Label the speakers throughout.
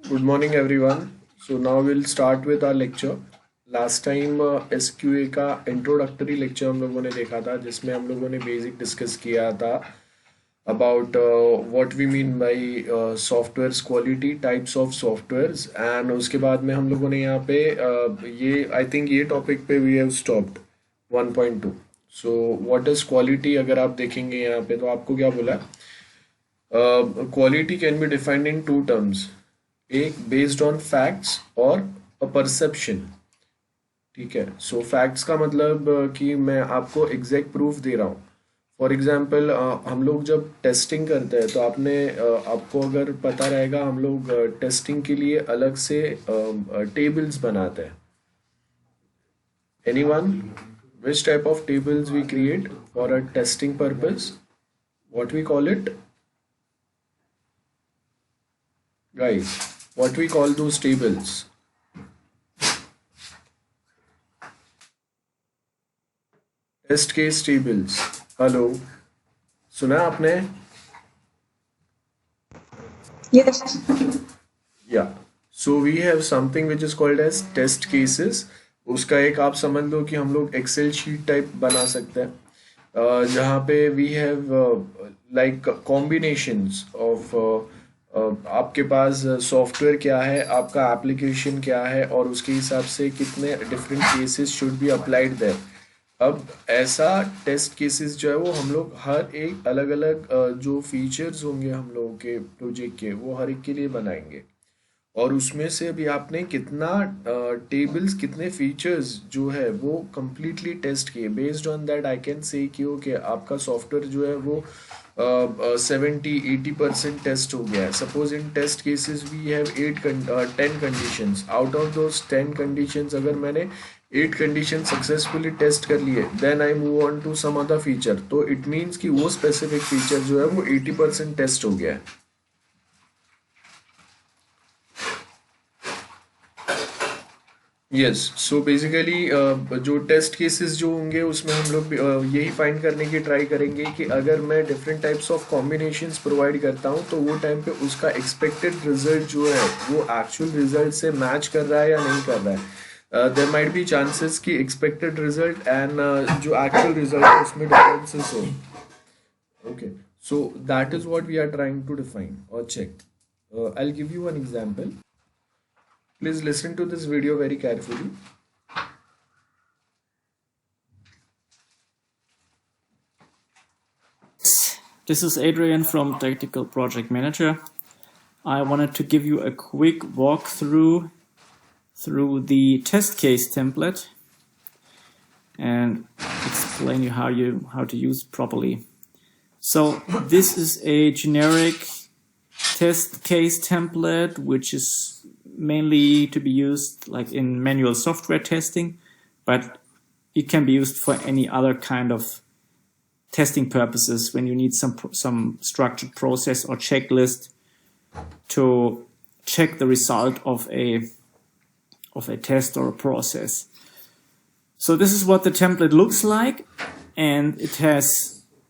Speaker 1: Good morning, everyone. So now we'll start with our lecture. Last time SQA का introductory lecture हम लोगों ने देखा था जिसमें हम लोगों ने basic discuss किया था about what we mean by software's quality, types of softwares, and उसके बाद में हम लोगों ने यहाँ पे ये I think ये topic पे we have stopped 1.2. So what is quality? अगर आप देखेंगे यहाँ पे तो आपको क्या बोला? Quality can be defined in two terms. एक बेस्ड ऑन फैक्ट्स और अ परसेप्शन। ठीक है, सो फैक्ट्स का मतलब कि मैं आपको एग्जैक्ट प्रूफ दे रहा हूँ। फॉर एग्जांपल हम लोग जब टेस्टिंग करते हैं तो आपको अगर पता रहेगा हम लोग टेस्टिंग के लिए अलग से टेबल्स बनाते हैं। Anyone, which type of tables we create for a testing purpose? What we call it guys? What we call those tables? Test case tables. Hello, सुना आपने?
Speaker 2: Yes.
Speaker 1: Yeah. So we have something which is called as test cases. उसका एक आप समझ लो कि हम लोग Excel sheet type बना सकते हैं जहाँ पे we have like combinations of आपके पास सॉफ्टवेयर क्या है, आपका एप्लीकेशन क्या है और उसके हिसाब से कितने different cases should be applied there. अब ऐसा टेस्ट केसेस जो है वो हम लोग हर एक अलग अलग जो फीचर्स होंगे हम लोगों के प्रोजेक्ट के वो हर एक के लिए बनाएंगे और उसमें से अभी आपने कितना टेबल्स कितने फीचर्स जो है वो कंप्लीटली टेस्ट किए। Based on that I can say कि ओके आपका सॉफ्टवेयर जो है वो 70-80% टेस्ट हो गया है। Suppose in test cases we have 10 conditions. Out of those 10 conditions अगर मैंने 8 कंडीशन सक्सेसफुली टेस्ट कर लिए then I move on to some other feature, तो इट मीन्स कि वो स्पेसिफिक फीचर जो है वो 80% टेस्ट हो गया है। यस, सो बेसिकली जो टेस्ट केसेस जो होंगे उसमें हम लोग यही फाइंड करने की ट्राई करेंगे कि अगर मैं different types of combinations provide करता हूँ तो वो टाइम पे उसका एक्सपेक्टेड रिजल्ट जो है वो एक्चुअल रिजल्ट से मैच कर रहा है या नहीं कर रहा है। देयर माइट बी चांसेस कि एक्सपेक्टेड रिजल्ट एंड जो एक्चुअल रिजल्ट है उसमें डिफरेंसेस हो। Okay, so that is what we are trying to define और check. I will give you one example. Please listen to this video very carefully.
Speaker 3: This is Adrian from Tactical Project Manager. I wanted to give you a quick walkthrough through the test case template and explain you how to use it properly. So this is a generic test case template which is mainly to be used like in manual software testing, but it can be used for any other kind of testing purposes when you need some structured process or checklist to check the result of a test or a process. So this is what the template looks like, and it has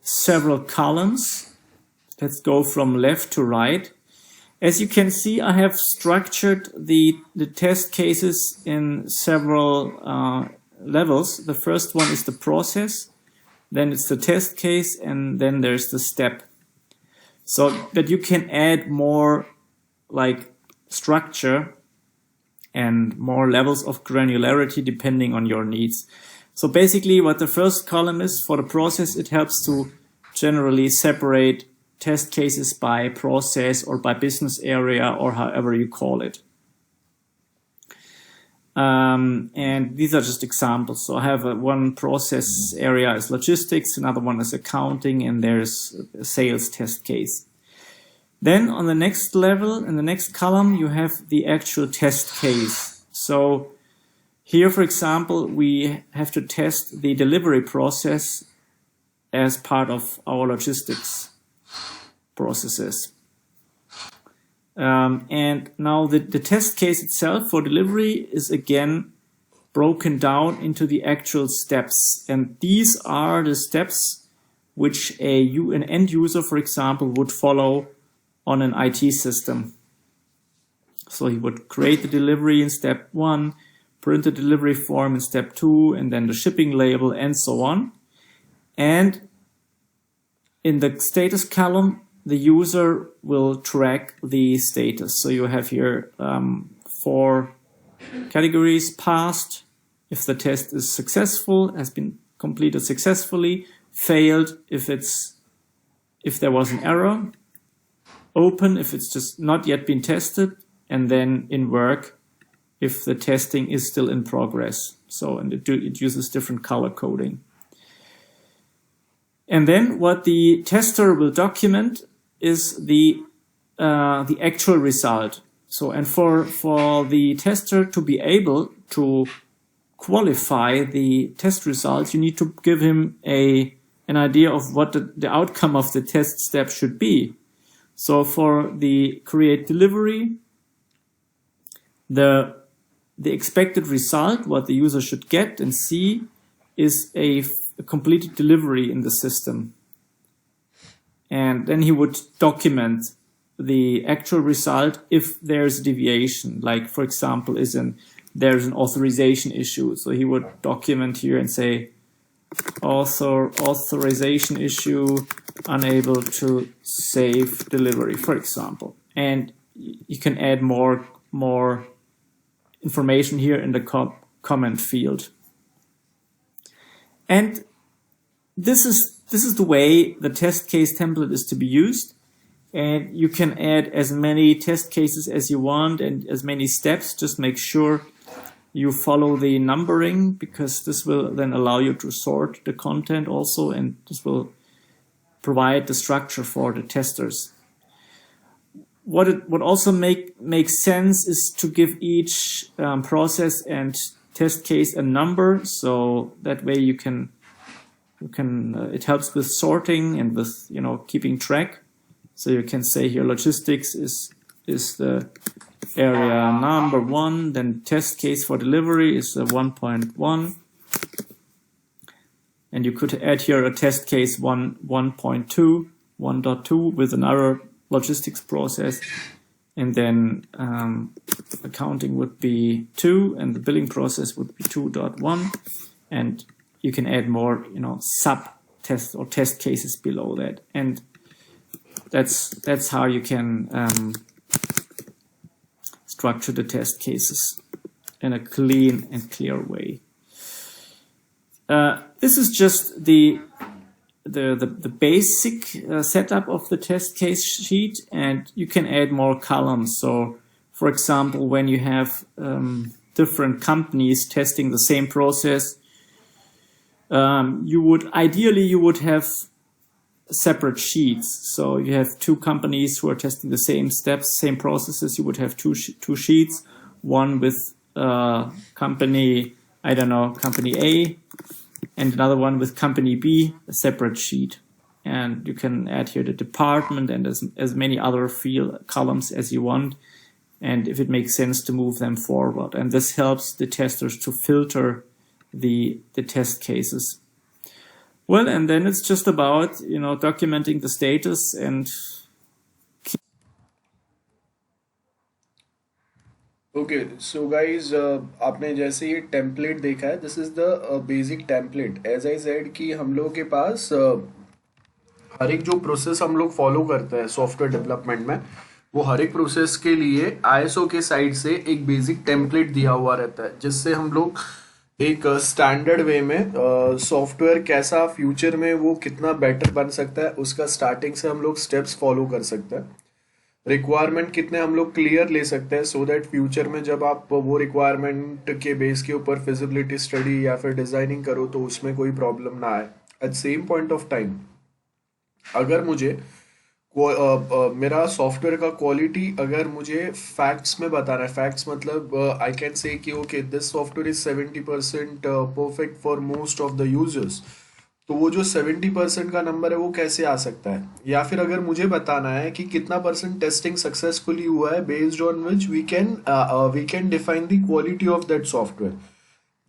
Speaker 3: several columns. Let's go from left to right. As you can see, I have structured the test cases in several levels. The first one is the process, then it's the test case, and then there's the step. So that you can add more like structure and more levels of granularity depending on your needs. So basically what the first column is for the process, it helps to generally separate test cases by process or by business area or however you call it. And these are just examples. So I have one process area is logistics, another one is accounting, and there's a sales test case. Then on the next level, in the next column, you have the actual test case. So here, for example, we have to test the delivery process as part of our logistics processes. And now the test case itself for delivery is again broken down into the actual steps. And these are the steps which an end user, for example, would follow on an IT system. So he would create the delivery in step 1, print the delivery form in step 2, and then the shipping label, and so on. And in the status column, the user will track the status. So you have here 4 categories: passed, if the test is successful, has been completed successfully; failed, if there was an error; open, if it's just not yet been tested; and then in work, if the testing is still in progress. So, and it uses different color coding. And then what the tester will document is the actual result. So, and for the tester to be able to qualify the test results, you need to give him an idea of what the outcome of the test step should be. So for the create delivery, the expected result, what the user should get and see, is a completed delivery in the system. And then he would document the actual result if there's a deviation, like for example, there's an authorization issue. So he would document here and say, authorization issue, unable to save delivery, for example. And you can add more information here in the comment field. And this is the way the test case template is to be used. And you can add as many test cases as you want and as many steps. Just make sure you follow the numbering, because this will then allow you to sort the content also, and this will provide the structure for the testers. What also makes sense is to give each process and test case a number, so that way you can it helps with sorting and with keeping track. So you can say here logistics is the area number 1, then test case for delivery is 1.1, and you could add here a test case 1.2 with another logistics process, and then accounting would be 2, and the billing process would be 2.1, and you can add more sub test or test cases below that, and that's how you can structure the test cases in a clean and clear way. This is just the basic setup of the test case sheet, and you can add more columns. So, for example, when you have different companies testing the same process, you would have separate sheets. So you have 2 companies who are testing the same steps, same processes. You would have two sheets, one with company A, and another one with company B, a separate sheet. And you can add here the department and as many other field columns as you want, and if it makes sense to move them forward. And this helps the testers to filter the test cases. Well, and then it's just about, documenting the status and...
Speaker 1: Okay, so guys, आपने जैसे ये template देखा है, this is the basic template. As I said कि हम लोगों के पास हर एक जो प्रोसेस हम लोग फॉलो करते हैं सॉफ्टवेयर डेवलपमेंट में, वो हर एक प्रोसेस के लिए ISO के साइड से एक बेसिक टेम्पलेट दिया हुआ रहता है, जिससे हम लोग एक स्टैंडर्ड वे में सॉफ्टवेयर कैसा फ्यूचर में वो कितना बेटर बन सकता है, उसका स्टार्टिंग से हम लोग स्टेप्स फॉलो कर सकते हैं. रिक्वायरमेंट कितने हम लोग क्लियर ले सकते हैं, सो दैट फ्यूचर में जब आप वो रिक्वायरमेंट के बेस के ऊपर फिजिबिलिटी स्टडी या फिर डिजाइनिंग करो तो उसमें कोई प्रॉब्लम ना आए. At same point of time, अगर मुझे मेरा सॉफ्टवेयर का क्वालिटी अगर मुझे फैक्ट्स में बताना है, फैक्ट्स मतलब आई कैन से कि okay this software is 70% perfect for most of the users, तो वो जो 70% का नंबर है वो कैसे आ सकता है. या फिर अगर मुझे बताना है कि कितना % टेस्टिंग सक्सेसफुली हुआ है, based on which we can define the quality of that software.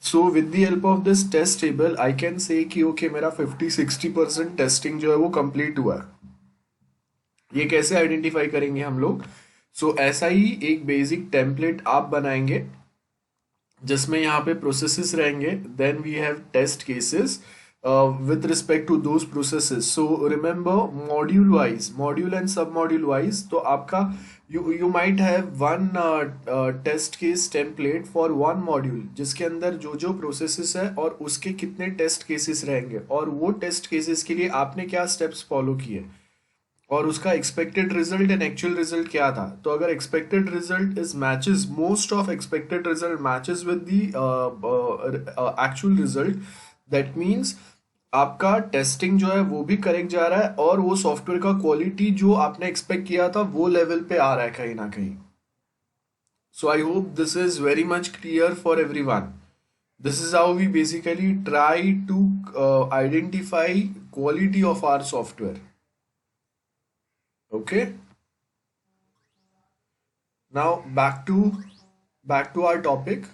Speaker 1: So with the help of this test table I can say कि ओके मेरा 50-60% टेस्टिंग जो है वो कंप्लीट हुआ है. ये कैसे आइडेंटिफाई करेंगे हम लोग? सो ऐसा ही एक बेसिक टेम्पलेट आप बनाएंगे जिसमें यहाँ पे प्रोसेसेस रहेंगे, then we have test cases with respect to those processes. So remember, module and sub module wise, तो आपका you might have one test case template for one module जिसके अंदर जो जो processes है और उसके कितने test cases रहेंगे और वो test cases के लिए आपने क्या steps follow किए और उसका expected result and actual result क्या था। तो अगर expected result is matches, most of expected result matches with the actual result, that means आपका टेस्टिंग जो है वो भी करेक्ट जा रहा है और वो सॉफ्टवेयर का क्वालिटी जो आपने एक्सपेक्ट किया था वो लेवल पे आ रहा है कहीं ना कहीं। So I hope this is very much clear for everyone. This is how we basically try to identify quality of our software. Okay, now back to our topic.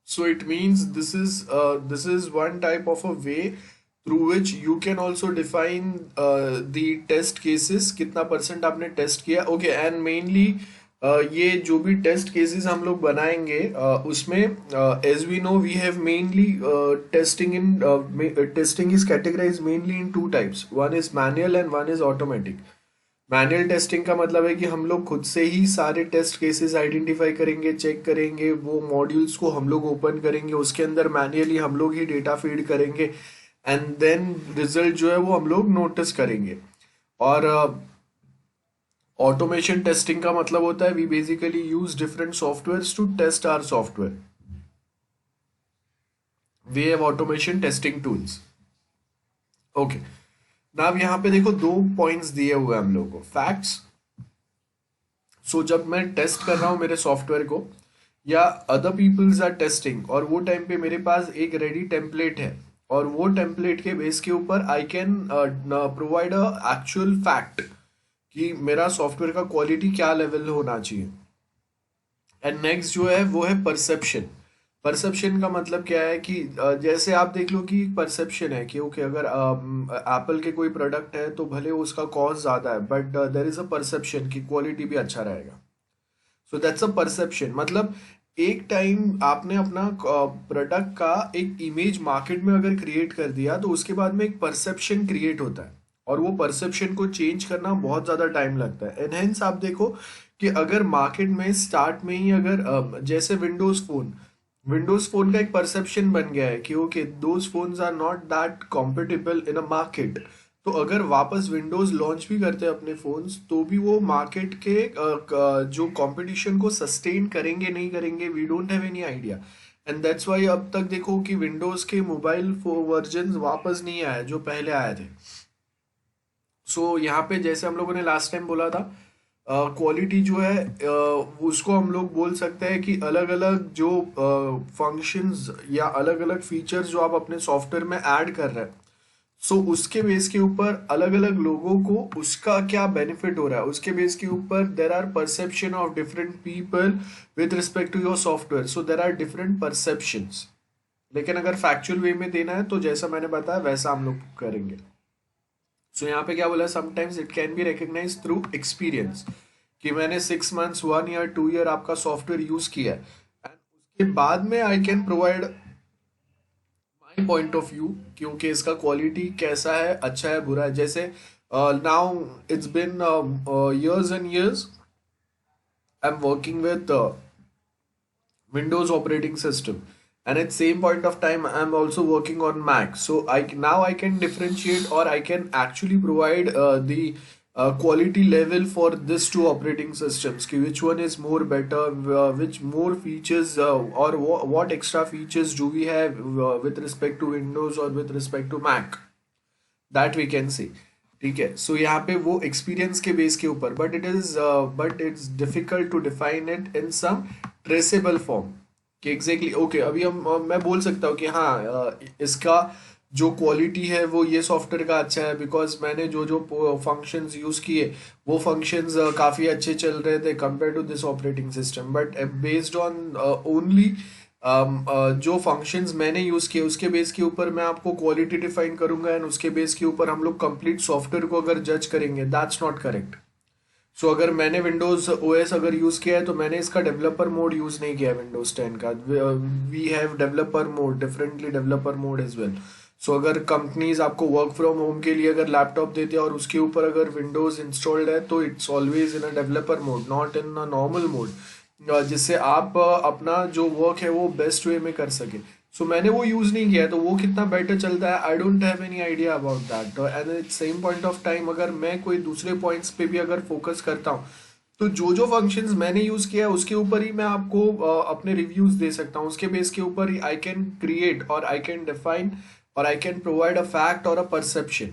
Speaker 1: So it means this is one type of a way through which you can also define the test cases, कितना percent आपने test किया। Okay, and mainly ये जो भी test cases हम लोग बनाएंगे उसमें as we know we have mainly testing is categorize mainly in two types, one is manual and one is automatic. Manual testing का मतलब है कि हम लोग खुद से ही सारे टेस्ट केसेस आइडेंटिफाई करेंगे, चेक करेंगे, वो मॉड्यूल्स को हम लोग ओपन करेंगे, उसके अंदर मैन्युअली हम लोग ही डेटा फीड करेंगे एंड देन रिजल्ट जो है वो हम लोग नोटिस करेंगे। और ऑटोमेशन टेस्टिंग का मतलब होता है we basically use different softwares to test our software. We have automation testing tools. Okay, now यहाँ पे देखो दो पॉइंट्स दिए हुए हम लोगों को, फैक्ट्स। सो जब मैं टेस्ट कर रहा हूँ मेरे सॉफ्टवेयर को या अदर पीपल्स आर टेस्टिंग और वो टाइम पे मेरे पास एक रेडी टेम्पलेट है और वो टेम्पलेट के बेस के ऊपर I can provide a actual fact कि मेरा सॉफ्टवेयर का क्वालिटी क्या लेवल होना चाहिए। एंड नेक्स्ट जो है वो है परसेप्शन। परसेप्शन का मतलब क्या है कि जैसे आप देख लो कि परसेप्शन है कि ओके अगर एप्पल के कोई प्रोडक्ट है तो भले उसका कॉस्ट ज़्यादा है but there is a perception कि क्वालिटी भी अच्छा रहेगा। So that's a perception. मतलब एक टाइम आपने अपना प्रोडक्ट का एक इमेज मार्केट में अगर क्रिएट कर दिया तो उसके बाद में एक परसेप्शन क्रिएट होता है और वो परसेप्शन को चेंज करना बहुत ज़्यादा टाइम लगता है। एंड हेंस आप देखो कि अगर मार्केट में स्टार्ट में ही अगर जैसे विंडोज फोन का एक परसेप्शन बन गया है कि okay those phones are not that compatible in a market, तो अगर वापस विंडोज लॉन्च भी करते हैं अपने फोन्स तो भी वो मार्केट के जो कंपटीशन को सस्टेन करेंगे नहीं करेंगे, we don't have any idea. And that's why अब तक देखो कि विंडोज के मोबाइल वर्जन वापस नहीं आए जो पहले आए थे। सो यहाँ पे जैसे हम लोगों ने लास्ट टाइम बोला था क्वालिटी जो है उसको हम लोग बोल सकते हैं कि अलग अलग जो फंक्शंस या अलग अलग फीचर्स जो आप अपने सॉफ्टवेयर में ऐड कर रहे हैं, सो उसके बेस के ऊपर अलग अलग लोगों को उसका क्या बेनिफिट हो रहा है उसके बेस के ऊपर there are perception of different people with respect to your software. So there are different perceptions, लेकिन अगर फैक्चुअल वे में देना है तो जैसा मैंने बताया वैसा हम लोग करेंगे। सो यहाँ पे क्या बोला, sometimes it can be recognize through experience कि मैंने 6 months 1 year 2 year आपका सॉफ्टवेयर यूज किया है एंड उसके बाद में I can provide my point of view क्योंकि इसका क्वालिटी कैसा है, अच्छा है, बुरा है। जैसे now it's been years and years I am working with Windows operating system, and at same point of time I'm also working on Mac. So now I can differentiate or I can actually provide the quality level for this two operating systems ki which one is more better, which more features or what extra features do we have with respect to Windows or with respect to Mac, that we can see। ठीक है, सो यहाँ पे वो experience के base के ऊपर but it's difficult to define it in some traceable form कि exactly okay अभी मैं बोल सकता हूँ कि हाँ इसका जो क्वालिटी है वो ये सॉफ्टवेयर का अच्छा है बिकॉज मैंने जो जो फंक्शंस यूज़ किए वो फंक्शंस काफ़ी अच्छे चल रहे थे compare to this operating system, but based on only जो फंक्शंस मैंने यूज़ किए उसके बेस के ऊपर मैं आपको क्वालिटी डिफाइन करूंगा, एंड उसके बेस के ऊपर हम लोग कंप्लीट सॉफ्टवेयर को अगर जज करेंगे, दैट्स नॉट करेक्ट। सो अगर मैंने विंडोज ओएस अगर यूज़ किया है तो मैंने इसका डेवलपर मोड यूज़ नहीं किया है विंडोज 10 का। We have developer mode, differently developer mode as well. So अगर कंपनीज आपको वर्क फ्रॉम होम के लिए अगर लैपटॉप देते हैं और उसके ऊपर अगर विंडोज इंस्टॉल्ड है तो it's always in a developer mode, not in a normal mode, जिससे आप अपना जो वर्क है वो बेस्ट वे में कर सके। सो मैंने वो यूज़ नहीं किया है, तो वो कितना बेटर चलता है I don't have any idea about that. And at same point of time अगर मैं कोई दूसरे पॉइंट्स पे भी अगर फोकस करता हूँ तो जो जो फंक्शंस मैंने यूज़ किया है उसके ऊपर ही मैं आपको अपने रिव्यूज़ दे सकता हूँ। उसके बेस के ऊपर ही आई कैन क्रिएट और आई कैन डिफाइन और I can provide a fact और a perception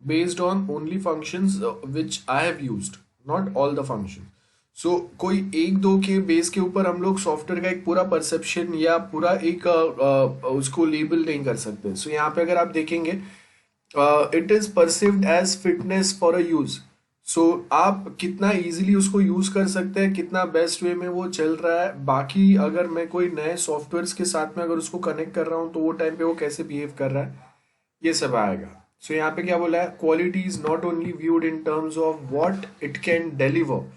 Speaker 1: based on only functions which I have used, not all the functions. So कोई एक दो के बेस के ऊपर हम लोग सॉफ्टवेयर का एक पूरा परसेप्शन या पूरा एक उसको लेबल नहीं कर सकते। सो यहाँ पे अगर आप देखेंगे it is perceived as fitness for a use. So आप कितना इजीली उसको यूज कर सकते हैं, कितना बेस्ट वे में वो चल रहा है, बाकी अगर मैं कोई नए सॉफ्टवेयर के साथ में अगर उसको कनेक्ट कर रहा हूँ तो वो टाइम पे वो कैसे बिहेव कर रहा है, ये सब आएगा। सो यहाँ पे क्या बोला है, quality is not only viewed in terms of what it can deliver,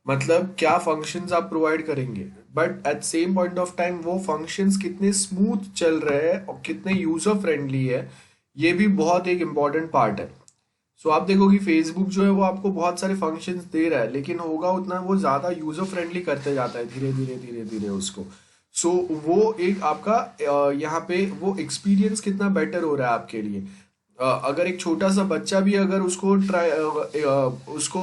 Speaker 1: मतलब क्या फंक्शंस आप प्रोवाइड करेंगे, but at same point of time वो फंक्शंस कितने स्मूथ चल रहे हैं और कितने यूजर फ्रेंडली है, ये भी बहुत एक इम्पॉर्टेंट पार्ट है। सो आप देखोगे फेसबुक जो है वो आपको बहुत सारे फंक्शंस दे रहा है, लेकिन होगा उतना वो ज़्यादा यूजर फ्रेंडली करते जाता है धीरे धीरे धीरे धीरे उसको। सो वो एक आपका यहाँ पे वो एक्सपीरियंस कितना बेटर हो रहा है आपके लिए। अगर एक छोटा सा बच्चा भी अगर उसको ट्राई उसको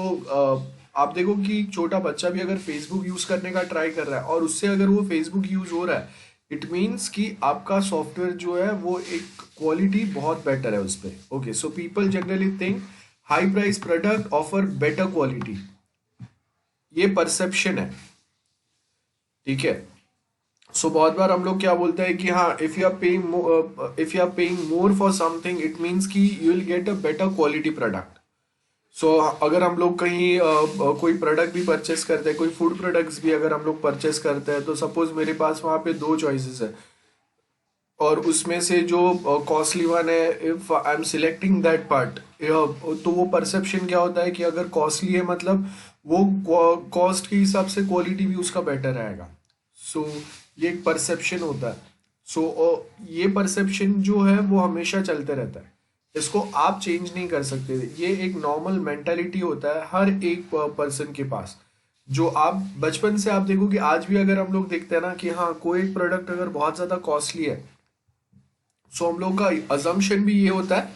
Speaker 1: आप देखो कि छोटा बच्चा भी अगर फेसबुक यूज करने का ट्राई कर रहा है और उससे अगर वो फेसबुक यूज हो रहा है, इट मीन्स कि आपका सॉफ्टवेयर जो है वो एक क्वालिटी बहुत बेटर है उस पर। Okay, so people generally think high price product offer better quality, ये परसेप्शन है, ठीक है। सो बहुत बार हम लोग क्या बोलते हैं कि हाँ if you are paying more for something it means कि you will get a better quality product. So अगर हम लोग कहीं कोई प्रोडक्ट भी परचेस करते हैं, कोई फूड प्रोडक्ट्स भी अगर हम लोग परचेस करते हैं, तो सपोज मेरे पास वहाँ पे दो चॉइसेस है और उसमें से जो कॉस्टली वन है, if I am selecting that part, तो वो परसेप्शन क्या होता है कि अगर कॉस्टली है मतलब वो कॉस्ट के हिसाब से क्वालिटी भी उसका बेटर रहेगा। सो ये एक परसेप्शन होता है। सो ये परसेप्शन जो है वो हमेशा चलते रहता है, इसको आप चेंज नहीं कर सकते। ये एक नॉर्मल मेंटालिटी होता है हर एक पर्सन के पास, जो आप बचपन से आप देखो कि आज भी अगर हम लोग देखते हैं ना कि हाँ कोई एक प्रोडक्ट अगर बहुत ज़्यादा कॉस्टली है, सो हम लोग का अजम्पशन भी ये होता है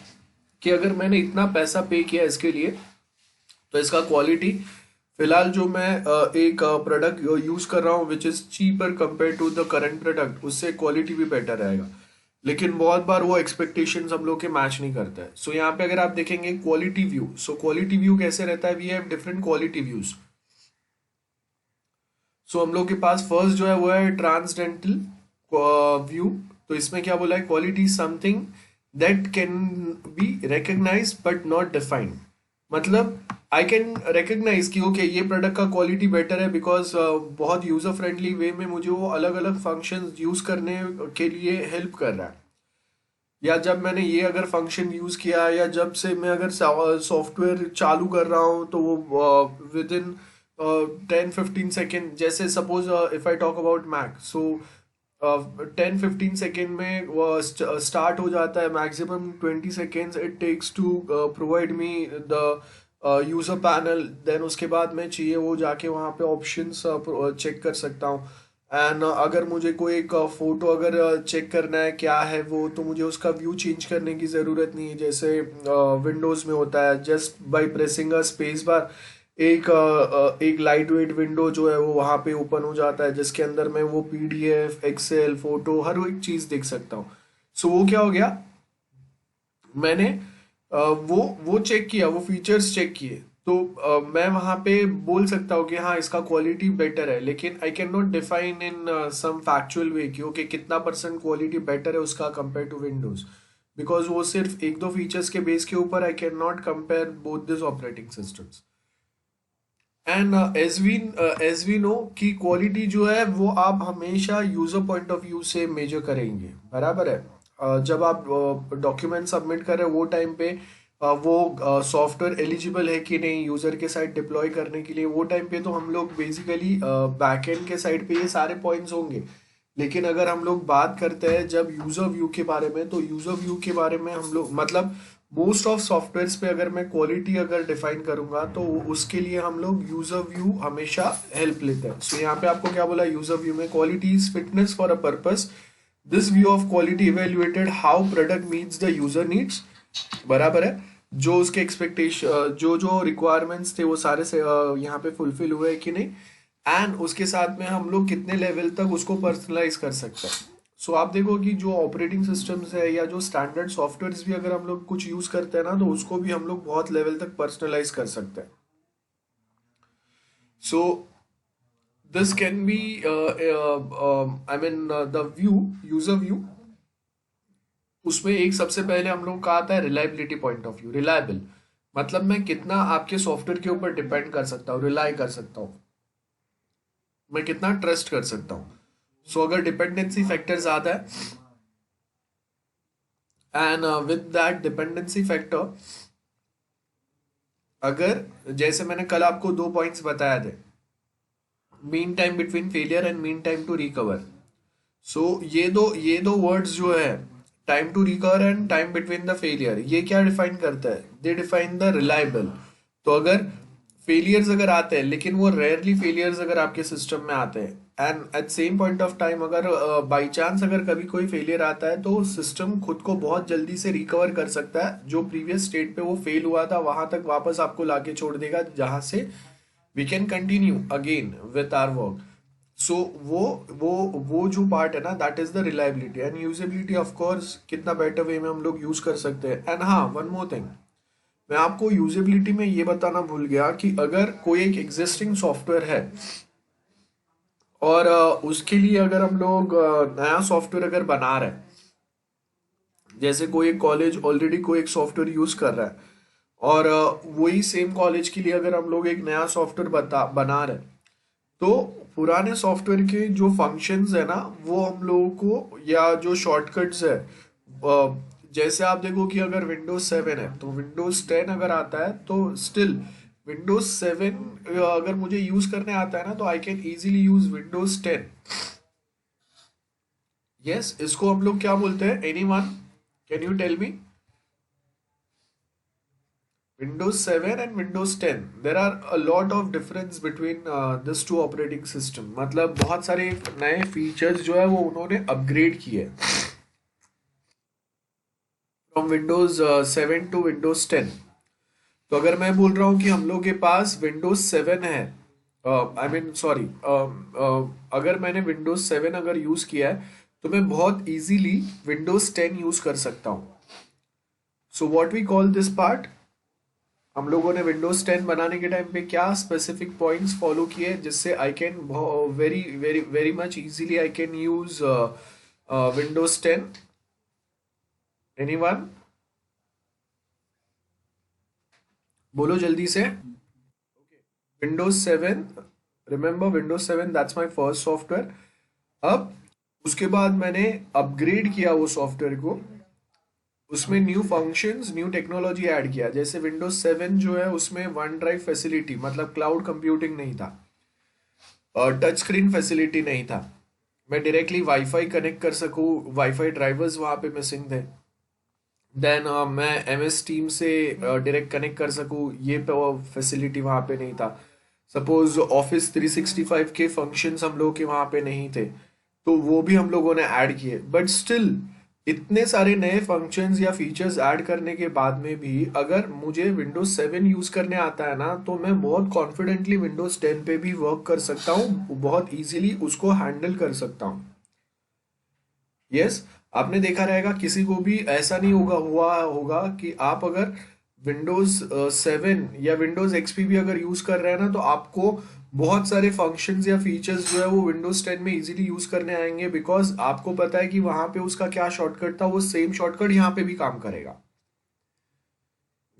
Speaker 1: कि अगर मैंने इतना पैसा पे किया इसके लिए तो इसका क्वालिटी, फिलहाल जो मैं एक प्रोडक्ट यूज कर रहा हूँ which is cheaper compare to the current product, उससे क्वालिटी भी बेटर रहेगा। लेकिन बहुत बार वो एक्सपेक्टेशंस हम लोग के मैच नहीं करता है। सो यहाँ पे अगर आप देखेंगे quality view, so quality view कैसे रहता है, we have different quality views. So हम लोग के पास फर्स्ट जो है वो है ट्रांसडेंटल व्यू। तो इसमें क्या बोला है, quality something that can be recognize but not defined, मतलब आई कैन रिकग्नाइज कि ओके ये प्रोडक्ट का क्वालिटी बेटर है बिकॉज बहुत यूजर फ्रेंडली वे में मुझे वो अलग अलग फंक्शन यूज करने के लिए हेल्प कर रहा है, या जब मैंने ये अगर फंक्शन यूज किया या जब से मैं अगर सॉफ्टवेयर चालू कर रहा हूँ तो वो विद इन 10-15 सेकेंड, जैसे suppose if I talk about Mac, so 10-15 second में वो स्टार्ट हो जाता है, maximum 20 seconds it takes to provide me the user panel. Then उसके बाद मैं चाहिए वो जाके वहाँ पे ऑप्शंस चेक कर सकता हूँ। एंड अगर मुझे कोई एक फोटो अगर चेक करना है क्या है वो, तो मुझे उसका व्यू चेंज करने की ज़रूरत नहीं है, जैसे विंडोज़ में होता है, just by pressing a space bar एक लाइट वेट विंडो जो है वो वहाँ पे ओपन हो जाता है, जिसके अंदर मैं वो पीडीएफ, एक्सेल, फोटो हर एक चीज़ देख सकता हूँ। सो वो क्या हो गया, मैंने वो चेक किया, वो फीचर्स चेक किए, तो मैं वहाँ पे बोल सकता हूँ कि हाँ इसका क्वालिटी बेटर है, लेकिन I can not define in some factual way कि ओके कितना परसेंट क्वालिटी बेटर है उसका कंपेयर टू विंडोज, बिकॉज वो सिर्फ एक दो फीचर्स के बेस के ऊपर I can not compare both this operating systems. And as we know कि क्वालिटी जो है वो आप हमेशा यूजर पॉइंट ऑफ व्यू से मेजर करेंगे, बराबर है। जब आप डॉक्यूमेंट सबमिट कर रहे हो वो टाइम पे वो सॉफ्टवेयर एलिजिबल है कि नहीं यूजर के साइड डिप्लॉय करने के लिए, वो टाइम पे तो हम लोग बेसिकली बैकएंड के साइड पे ये सारे पॉइंट्स होंगे। लेकिन अगर हम लोग बात करते हैं जब यूजर व्यू के बारे में, तो यूजर व्यू के बारे में हम लोग मतलब मोस्ट ऑफ सॉफ्टवेयर्स पे अगर मैं क्वालिटी अगर डिफाइन करूंगा तो उसके लिए हम लोग यूजर व्यू हमेशा हेल्प लेते हैं। सो यहाँ पे आपको क्या बोला यूजर व्यू में, quality is fitness for a purpose, this view of quality evaluated how product meets the user needs, बराबर है। जो उसके एक्सपेक्टेशन जो जो रिक्वायरमेंट्स थे वो सारे से यहाँ पे फुलफिल हुए कि नहीं, एंड उसके साथ में हम लोग कितने लेवल तक उसको पर्सनलाइज कर सकते हैं। सो आप देखो कि जो ऑपरेटिंग सिस्टम्स है या जो स्टैंडर्ड सॉफ्टवेयर्स भी अगर हम लोग कुछ यूज करते हैं ना, तो उसको भी हम लोग बहुत लेवल तक पर्सनलाइज कर सकते हैं। So this can be I mean the view, user view, उसमें एक सबसे पहले हम लोग का आता है reliability point of view. Reliable मतलब मैं कितना आपके सॉफ्टवेयर के ऊपर डिपेंड कर सकता हूँ, रिलाई कर सकता हूँ, मैं कितना ट्रस्ट कर सकता हूँ। सो अगर डिपेंडेंसी फैक्टर ज्यादा है, and with that dependency factor, अगर जैसे मैंने कल आपको दो पॉइंट्स बताया थे, mean time between failure and mean time to recover. So ये दो वर्ड्स जो है, time to recover and time between the failure, ये क्या डिफाइन करता है, दे डिफाइन द रिलायबल। तो अगर फेलियर्स अगर आते हैं, लेकिन वो रेयरली फेलियर्स अगर आपके सिस्टम में आते हैं, and at same point of time अगर बाई चांस अगर कभी कोई फेलियर आता है, तो सिस्टम खुद को बहुत जल्दी से रिकवर कर सकता है, जो प्रीवियस स्टेट पे वो फेल हुआ था वहां तक वापस आपको लाके छोड़ देगा, जहां से we can continue again with our work. So वो वो जो पार्ट है ना, that is the reliability. And usability of course कितना बेटर वे में हम लोग यूज कर सकते हैं। एंड हाँ, वन मोर थिंग, मैं आपको यूजेबिलिटी में ये बताना भूल गया कि अगर कोई एक एग्जिस्टिंग सॉफ्टवेयर है और उसके लिए अगर हम लोग नया सॉफ्टवेयर अगर बना रहे हैं, जैसे कोई एक कॉलेज ऑलरेडी कोई एक सॉफ्टवेयर यूज कर रहा है, और वही सेम कॉलेज के लिए अगर हम लोग एक नया सॉफ्टवेयर बना रहे हैं, तो पुराने सॉफ्टवेयर के जो फंक्शंस है ना, वो हम लोगों को, या जो शॉर्टकट्स है, जैसे आप देखो कि अगर विंडोज 7 है तो विंडोज 10 अगर आता है, तो स्टिल विंडोज 7 अगर मुझे यूज करने आता है ना, तो I can easily use Windows 10। Yes, इसको हम लोग क्या बोलते हैं, anyone can you tell me? Windows 7 and Windows 10, there are a lot of difference between this two operating system। मतलब बहुत सारे नए फीचर्स जो है वो उन्होंने अपग्रेड किए फ्रॉम Windows 7 टू Windows 10। तो अगर मैं बोल रहा हूँ कि हम लोग के पास Windows 7 है, आई मीन सॉरी, अगर मैंने Windows 7 अगर यूज किया है, तो मैं बहुत इजीली Windows 10 यूज कर सकता हूँ। So what we call this part, हम लोगों ने विंडोज 10 बनाने के टाइम पे क्या स्पेसिफिक पॉइंट्स फॉलो किए, जिससे I can very very very much easily I can use Windows 10। Anyone बोलो जल्दी से। Windows 7, remember Windows 7 that's my first software. अब उसके बाद मैंने अपग्रेड किया वो सॉफ्टवेयर को, उसमें new functions new technology add किया। जैसे विंडोज 7 जो है उसमें वन ड्राइव फैसिलिटी, मतलब क्लाउड कंप्यूटिंग नहीं था, टच स्क्रीन फैसिलिटी नहीं था, मैं डायरेक्टली वाईफाई कनेक्ट कर सकूँ, वाईफाई ड्राइवर्स वहाँ पे मिसिंग थे। देन मैं MS टीम से डायरेक्ट कनेक्ट कर सकूँ, ये फैसिलिटी वहाँ पे नहीं था। सपोज ऑफिस 365 के फंक्शंस हम लोग के वहाँ पे नहीं थे, तो वो भी हम लोगों ने ऐड किए। बट स्टिल इतने सारे नए फंक्शंस या फीचर्स ऐड करने के बाद में भी अगर मुझे विंडोज 7 यूज करने आता है ना, तो मैं बहुत कॉन्फिडेंटली विंडोज 10 पे भी वर्क कर सकता हूँ, बहुत इजीली उसको हैंडल कर सकता हूँ। यस, आपने देखा रहेगा किसी को भी ऐसा नहीं हुआ होगा कि आप अगर विंडोज 7 या विंडोज XP भी अगर यूज कर रहे हैं ना, तो आपको बहुत सारे फंक्शंस या फीचर्स जो है वो विंडोज 10 में इजीली यूज करने आएंगे, बिकॉज आपको पता है कि वहां पे उसका क्या शॉर्टकट था, वो सेम शॉर्टकट यहाँ पे भी काम करेगा।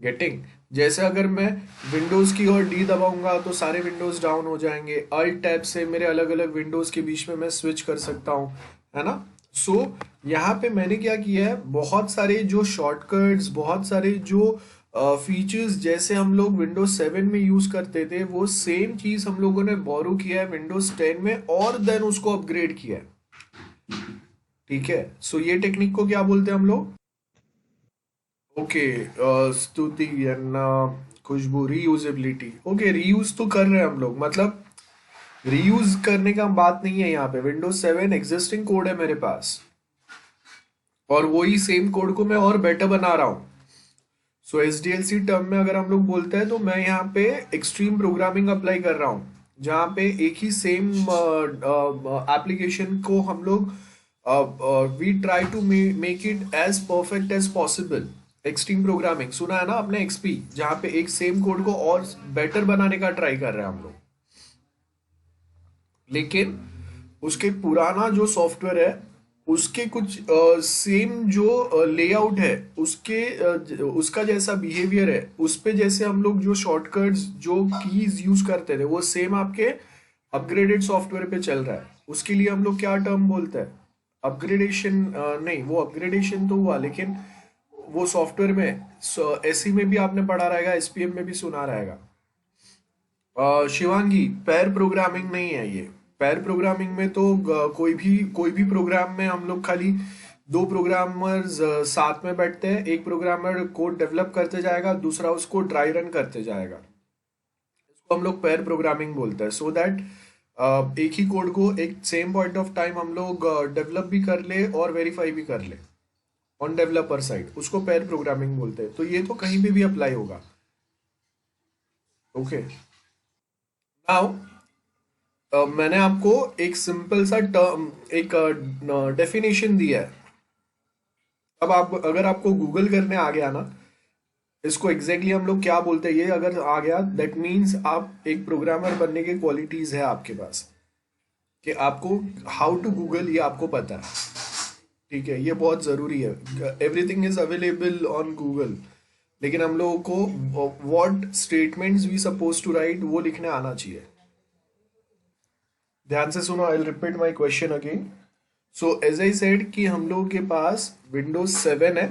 Speaker 1: गेटिंग? जैसे अगर मैं विंडोज की और डी दबाऊंगा तो सारे विंडोज डाउन हो जाएंगे। अल्ट टैब से मेरे अलग अलग विंडोज के बीच में मैं स्विच कर सकता हूँ, है ना? सो यहाँ पे मैंने क्या किया है, बहुत सारे जो शॉर्टकट्स, बहुत सारे जो फीचर्स जैसे हम लोग विंडोज 7 में यूज करते थे, वो सेम चीज हम लोगों ने बोरो किया है विंडोज 10 में और देन उसको अपग्रेड किया है। ठीक है, सो ये टेक्निक को क्या बोलते हैं हम लोग? ओके, Stuti and Khushboo, reusability. Okay, reuse तो कर रहे हैं हम लोग, मतलब रीयूज करने का बात नहीं है यहाँ पे। विंडोज 7 एग्जिस्टिंग कोड है मेरे पास और वही सेम कोड को मैं और बेटर बना रहा हूँ। सो एसडीएलसी टर्म में अगर हम लोग बोलते हैं तो मैं यहाँ पे एक्सट्रीम प्रोग्रामिंग अप्लाई कर रहा हूँ, जहाँ पे एक ही सेम एप्लीकेशन को हम लोग we try to make it as perfect as possible. Extreme programming सुना है ना आपने, एक्सपी, जहाँ पे एक सेम कोड को और बेटर बनाने का ट्राई कर रहे हैं हम लोग। लेकिन उसके पुराना जो सॉफ्टवेयर है उसके कुछ सेम जो लेआउट है उसके उसका जैसा बिहेवियर है, उस पे जैसे हम लोग जो शॉर्टकट्स, जो कीज यूज करते थे, वो सेम आपके अपग्रेडेड सॉफ्टवेयर पे चल रहा है। उसके लिए हम लोग क्या टर्म बोलते हैं? अपग्रेडेशन। नहीं, वो अपग्रेडेशन तो हुआ, लेकिन वो सॉफ्टवेयर में एसई में भी आपने पढ़ा रहेगा, एसपीएम में भी सुना रहेगा। शिवांगी, पैर प्रोग्रामिंग नहीं है ये। पैर प्रोग्रामिंग में तो कोई भी प्रोग्राम में हम लोग खाली दो प्रोग्रामर्स साथ में बैठते हैं, एक प्रोग्रामर कोड डेवलप करते जाएगा, दूसरा उसको ड्राई रन करते जाएगा। इसको हम लोग पैर प्रोग्रामिंग बोलते हैं। सो दैट एक ही कोड को एक सेम पॉइंट ऑफ टाइम हम लोग डेवलप भी कर ले और वेरीफाई भी कर ले ऑन डेवलपर साइड, उसको पैर प्रोग्रामिंग बोलते हैं। तो ये तो कहीं पे भी अप्लाई होगा। ओके, नाउ मैंने आपको एक सिंपल सा टर्म, एक डेफिनेशन दिया है। अब आप, अगर आपको गूगल करने आ गया ना इसको एग्जैक्टली हम लोग क्या बोलते हैं, ये अगर आ गया, दैट मीन्स आप एक प्रोग्रामर बनने की क्वालिटीज है आपके पास, कि आपको हाउ टू गूगल ये आपको पता है। ठीक है, ये बहुत ज़रूरी है। Everything is available on Google, लेकिन हम लोगों को what statements we suppose to write वो लिखने आना चाहिए। ध्यान से सुनो, I will repeat my question again. So as I said कि हम लोगों के पास विंडोज 7 है।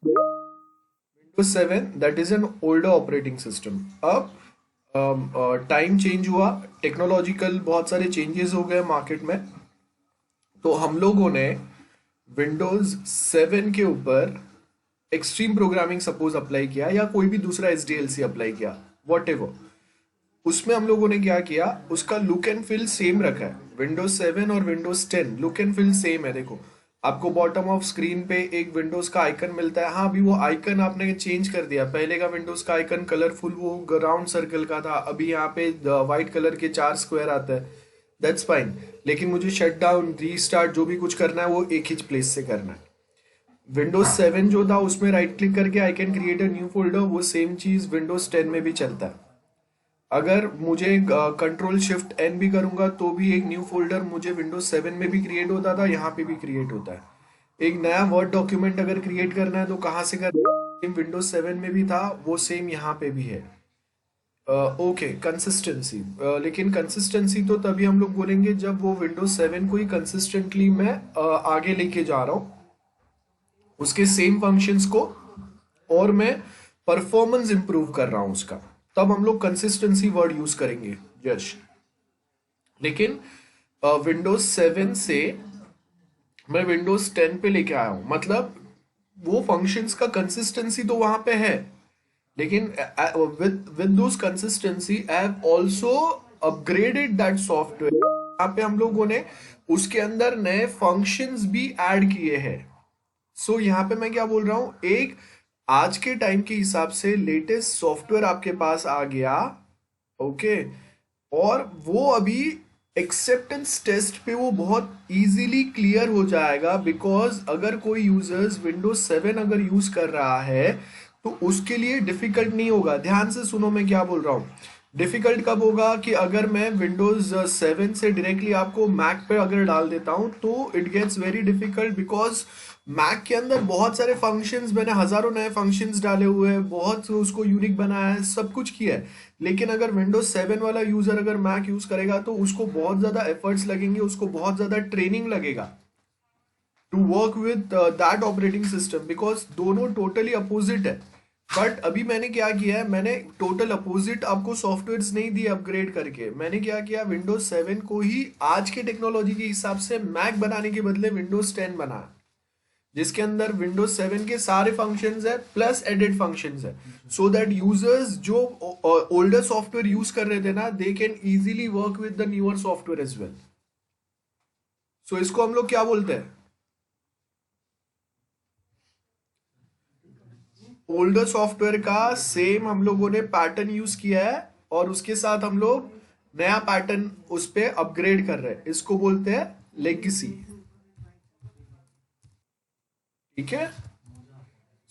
Speaker 1: Windows 7 that is an older operating system. अब टाइम चेंज हुआ, टेक्नोलॉजिकल बहुत सारे चेंजेस हो गए मार्केट में, तो हम लोगों ने विंडोज 7 के ऊपर एक्सट्रीम प्रोग्रामिंग सपोज अप्लाई किया, या कोई भी दूसरा एसडीएलसी अप्लाई किया, वॉट एवर। उसमें हम लोगों ने क्या किया, उसका लुक एंड फील सेम रखा है। विंडोज 7 और Windows 10 look and feel same है। देखो, आपको बॉटम ऑफ स्क्रीन पे एक विंडोज का आइकन मिलता है। हाँ, अभी वो आइकन आपने चेंज कर दिया। पहले का विंडोज का आइकन कलरफुल वो राउंड सर्कल का था, अभी यहाँ पे व्हाइट कलर के 4 स्क्वायर आता है। दैट्स फाइन, लेकिन मुझे शट डाउन, रीस्टार्ट, जो भी कुछ करना है वो एक ही प्लेस से करना है। विंडोज 7 जो था उसमें राइट क्लिक करके I can create a new folder, वो सेम चीज विंडोज 10 में भी चलता है। अगर मुझे कंट्रोल शिफ्ट एन भी करूंगा तो भी एक न्यू फोल्डर मुझे विंडोज 7 में भी क्रिएट होता था, यहाँ पे भी क्रिएट होता है। एक नया वर्ड डॉक्यूमेंट अगर क्रिएट करना है तो कहाँ से करना है, विंडोज 7 में भी था, वो सेम यहाँ पे भी है। Okay, consistency. लेकिन कंसिस्टेंसी तो तभी हम लोग बोलेंगे जब वो विंडोज 7 को ही कंसिस्टेंटली मैं आगे लेके जा रहा हूँ, उसके सेम फंक्शंस को, और मैं परफॉर्मेंस इंप्रूव कर रहा हूं उसका, तब हम लोग कंसिस्टेंसी वर्ड यूज करेंगे। यश, लेकिन विंडोज 7 से मैं विंडोज 10 पे लेके आया हूं, मतलब वो फंक्शंस का कंसिस्टेंसी तो वहां पे है, लेकिन with those consistency I have also upgraded that software. यहाँ पे हम लोगों ने उसके अंदर नए फंक्शंस भी ऐड किए हैं। सो यहाँ पे मैं क्या बोल रहा हूं, एक आज के टाइम के हिसाब से लेटेस्ट सॉफ्टवेयर आपके पास आ गया, ओके, और वो अभी एक्सेप्टेंस टेस्ट पे वो बहुत इजीली क्लियर हो जाएगा, बिकॉज अगर कोई यूजर्स विंडोज 7 अगर यूज कर रहा है तो उसके लिए डिफिकल्ट नहीं होगा। ध्यान से सुनो मैं क्या बोल रहा हूँ। डिफिकल्ट कब होगा कि अगर मैं विंडोज 7 से डायरेक्टली आपको मैक पे अगर डाल देता हूं तो it gets very difficult, because Mac के अंदर बहुत सारे फंक्शंस, मैंने हजारों नए फंक्शंस डाले हुए हैं, बहुत उसको यूनिक बनाया है, सब कुछ किया है। लेकिन अगर विंडोज 7 वाला यूजर अगर मैक यूज करेगा तो उसको बहुत ज्यादा एफर्ट्स लगेंगे, उसको बहुत ज्यादा ट्रेनिंग लगेगा to work with that operating system, because दोनों टोटली अपोजिट है। बट अभी मैंने क्या किया है, मैंने टोटल अपोजिट आपको सॉफ्टवेयर्स नहीं दिए अपग्रेड करके। मैंने क्या किया, विंडोज 7 को ही आज के टेक्नोलॉजी के हिसाब से मैक बनाने के बदले विंडोज 10 बना, जिसके अंदर विंडोज 7 के सारे फंक्शंस है प्लस एडेड फंक्शंस है, सो दैट यूजर्स जो ओल्डर सॉफ्टवेयर यूज कर रहे थे ना, they can easily work with the newer software as well. So इसको हम लोग क्या बोलते हैं, ओल्डर सॉफ्टवेयर का सेम हम लोगों ने पैटर्न यूज किया है और उसके साथ हम लोग नया पैटर्न उस पे अपग्रेड कर रहे हैं, इसको बोलते हैं लेगेसी। ठीक है,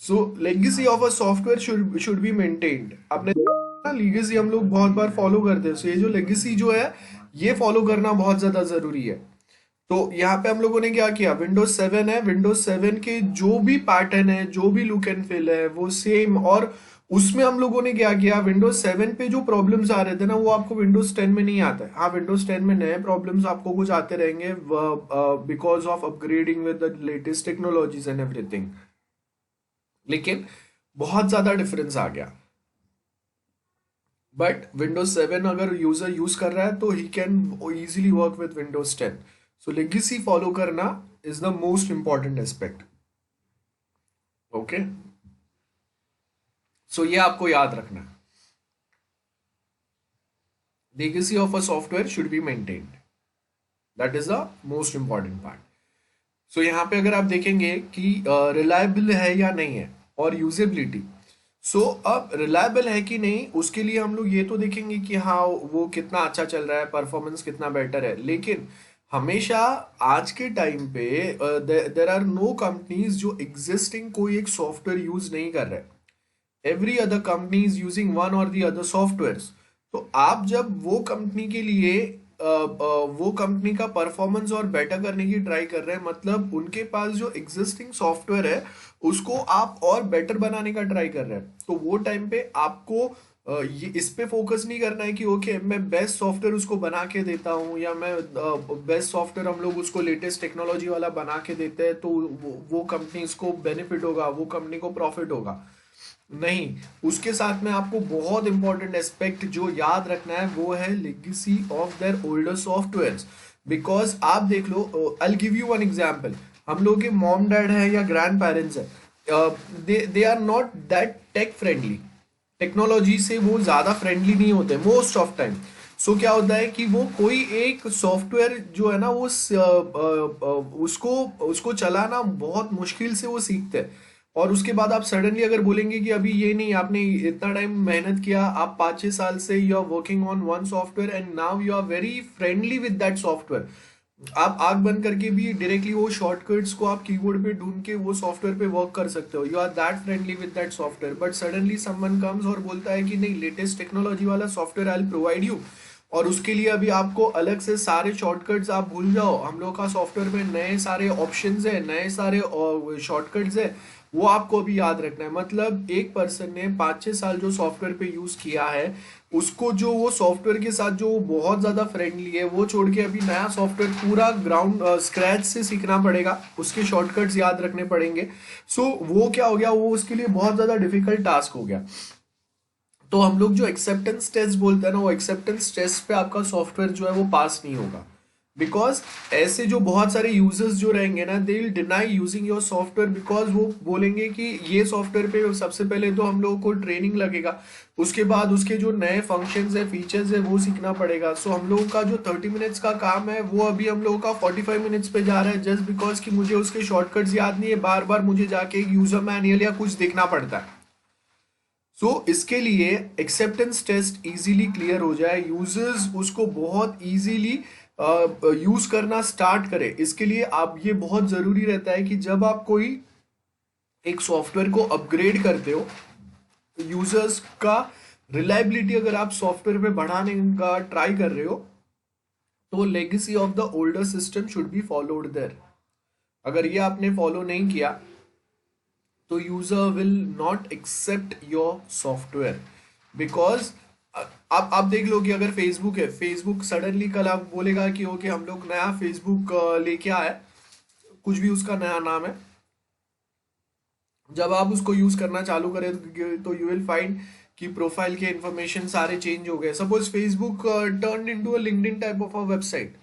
Speaker 1: so legacy of a software should be maintained. आपने लेगेसी हम लोग बहुत बार फॉलो करते हैं, सो ये जो लेगेसी जो है ये फॉलो करना बहुत ज्यादा जरूरी है। तो यहाँ पे हम लोगों ने क्या किया, विंडोज 7 है, विंडोज 7 के जो भी पैटर्न है, जो भी लुक एंड फील है वो सेम। और उसमें हम लोगों ने क्या किया, विंडोज 7 पे जो प्रॉब्लम्स आ रहे थे ना, वो आपको विंडोज 10 में नहीं आता है। हाँ, विंडोज 10 में नए प्रॉब्लम्स आपको कुछ आते रहेंगे because of upgrading with the latest technologies and everything, लेकिन बहुत ज्यादा डिफरेंस आ गया। बट विंडोज 7 अगर यूजर यूज कर रहा है तो he can easily work with Windows 10। So legacy follow करना is the most important aspect. Okay, so ये आपको याद रखना है, legacy of a software should be maintained, that is the most important part. So यहाँ पे अगर आप देखेंगे कि रिलायबल है या नहीं है और यूजेबिलिटी, सो अब रिलायबल है कि नहीं उसके लिए हम लोग ये तो देखेंगे कि हाँ वो कितना अच्छा चल रहा है, परफॉर्मेंस कितना बेटर है। लेकिन हमेशा आज के टाइम पे देर आर नो कंपनीज जो एग्जिस्टिंग कोई एक सॉफ्टवेयर यूज नहीं कर रहे, every other company is using one और दी अदर सॉफ्टवेयर्स। तो आप जब वो कंपनी के लिए वो कंपनी का परफॉर्मेंस और बेटर करने की ट्राई कर रहे हैं, मतलब उनके पास जो एग्जिस्टिंग सॉफ्टवेयर है उसको आप और बेटर बनाने का ट्राई कर रहे हैं, तो वो टाइम पे आपको ये इस पे फोकस नहीं करना है कि ओके मैं बेस्ट सॉफ्टवेयर उसको बना के देता हूँ, या मैं बेस्ट सॉफ्टवेयर हम लोग उसको लेटेस्ट टेक्नोलॉजी वाला बना के देते हैं तो वो कंपनी को बेनिफिट होगा, वो कंपनी को प्रॉफिट होगा। नहीं, उसके साथ में आपको बहुत इंपॉर्टेंट एस्पेक्ट जो याद रखना है वो है legacy of their older softwares. Because आप देख लो, I give you one example, हम लोग के मॉम डैड है या ग्रैंड पेरेंट्स है, they are not that tech friendly, technology से वो ज्यादा फ्रेंडली नहीं होते मोस्ट ऑफ टाइम। सो क्या होता है कि वो कोई एक सॉफ्टवेयर जो है ना वो उसको उसको चलाना बहुत मुश्किल से वो सीखते हैं, और उसके बाद आप सडनली अगर बोलेंगे कि अभी ये नहीं, आपने इतना टाइम मेहनत किया, आप 5-6 साल से you are working on one software and now you are very friendly with that software, आप आग बंद करके भी डायरेक्टली वो शॉर्टकट्स को आप कीबोर्ड पे ढूंढ के वो सॉफ्टवेयर पे वर्क कर सकते हो, you are that friendly with that software. But suddenly someone comes और बोलता है कि नहीं, लेटेस्ट टेक्नोलॉजी वाला software I will provide you, और उसके लिए अभी आपको अलग से सारे शॉर्टकट्स आप भूल जाओ, हम लोग का सॉफ्टवेयर में नए सारे ऑप्शंस है, नए सारे शॉर्टकट्स है, वो आपको अभी याद रखना है। मतलब एक पर्सन ने 5-6 साल जो सॉफ्टवेयर पे यूज किया है, उसको जो वो सॉफ्टवेयर के साथ जो बहुत ज्यादा फ्रेंडली है, वो छोड़ के अभी नया सॉफ्टवेयर पूरा ग्राउंड स्क्रैच से सीखना पड़ेगा, उसके शॉर्टकट्स याद रखने पड़ेंगे। सो वो क्या हो गया, वो उसके लिए बहुत ज्यादा डिफिकल्ट टास्क हो गया। तो हम लोग जो एक्सेप्टेंस टेस्ट बोलते हैं ना, वो एक्सेप्टेंस टेस्ट पे आपका सॉफ्टवेयर जो है वो पास नहीं होगा, बिकॉज ऐसे जो बहुत सारे यूजर्स जो रहेंगे ना, they will deny using your software, because वो बोलेंगे कि ये सॉफ्टवेयर पे सबसे पहले तो हम लोगों को ट्रेनिंग लगेगा, उसके बाद उसके जो नए फंक्शंस है, फीचर्स है, वो सीखना पड़ेगा। सो हम लोगों का जो 30 मिनट्स का काम है वो अभी हम लोगों का 45 मिनट्स पे जा रहा है, जस्ट बिकॉज कि मुझे उसके शॉर्टकट्स याद नहीं है, बार बार मुझे जाके एक यूजर मैनुअल या कुछ देखना पड़ता है। सो इसके लिए एक्सेप्टेंस टेस्ट इजीली क्लियर हो जाए, यूजर्स उसको बहुत इजीली यूज करना स्टार्ट करें, इसके लिए आप ये बहुत जरूरी रहता है कि जब आप कोई एक सॉफ्टवेयर को अपग्रेड करते हो, यूजर्स का रिलायबिलिटी अगर आप सॉफ्टवेयर पे बढ़ाने का ट्राई कर रहे हो, तो legacy of the older system should be followed there. अगर ये आपने फॉलो नहीं किया तो user will not accept your software, because आप देख लो कि अगर फेसबुक है, फेसबुक सडनली कल आप बोलेगा कि ओके हम लोग नया फेसबुक लेके आए, कुछ भी उसका नया नाम है, जब आप उसको यूज करना चालू करें तो यू विल फाइंड कि प्रोफाइल के इंफॉर्मेशन सारे चेंज हो गए। Suppose Facebook turn into a LinkedIn type of a website,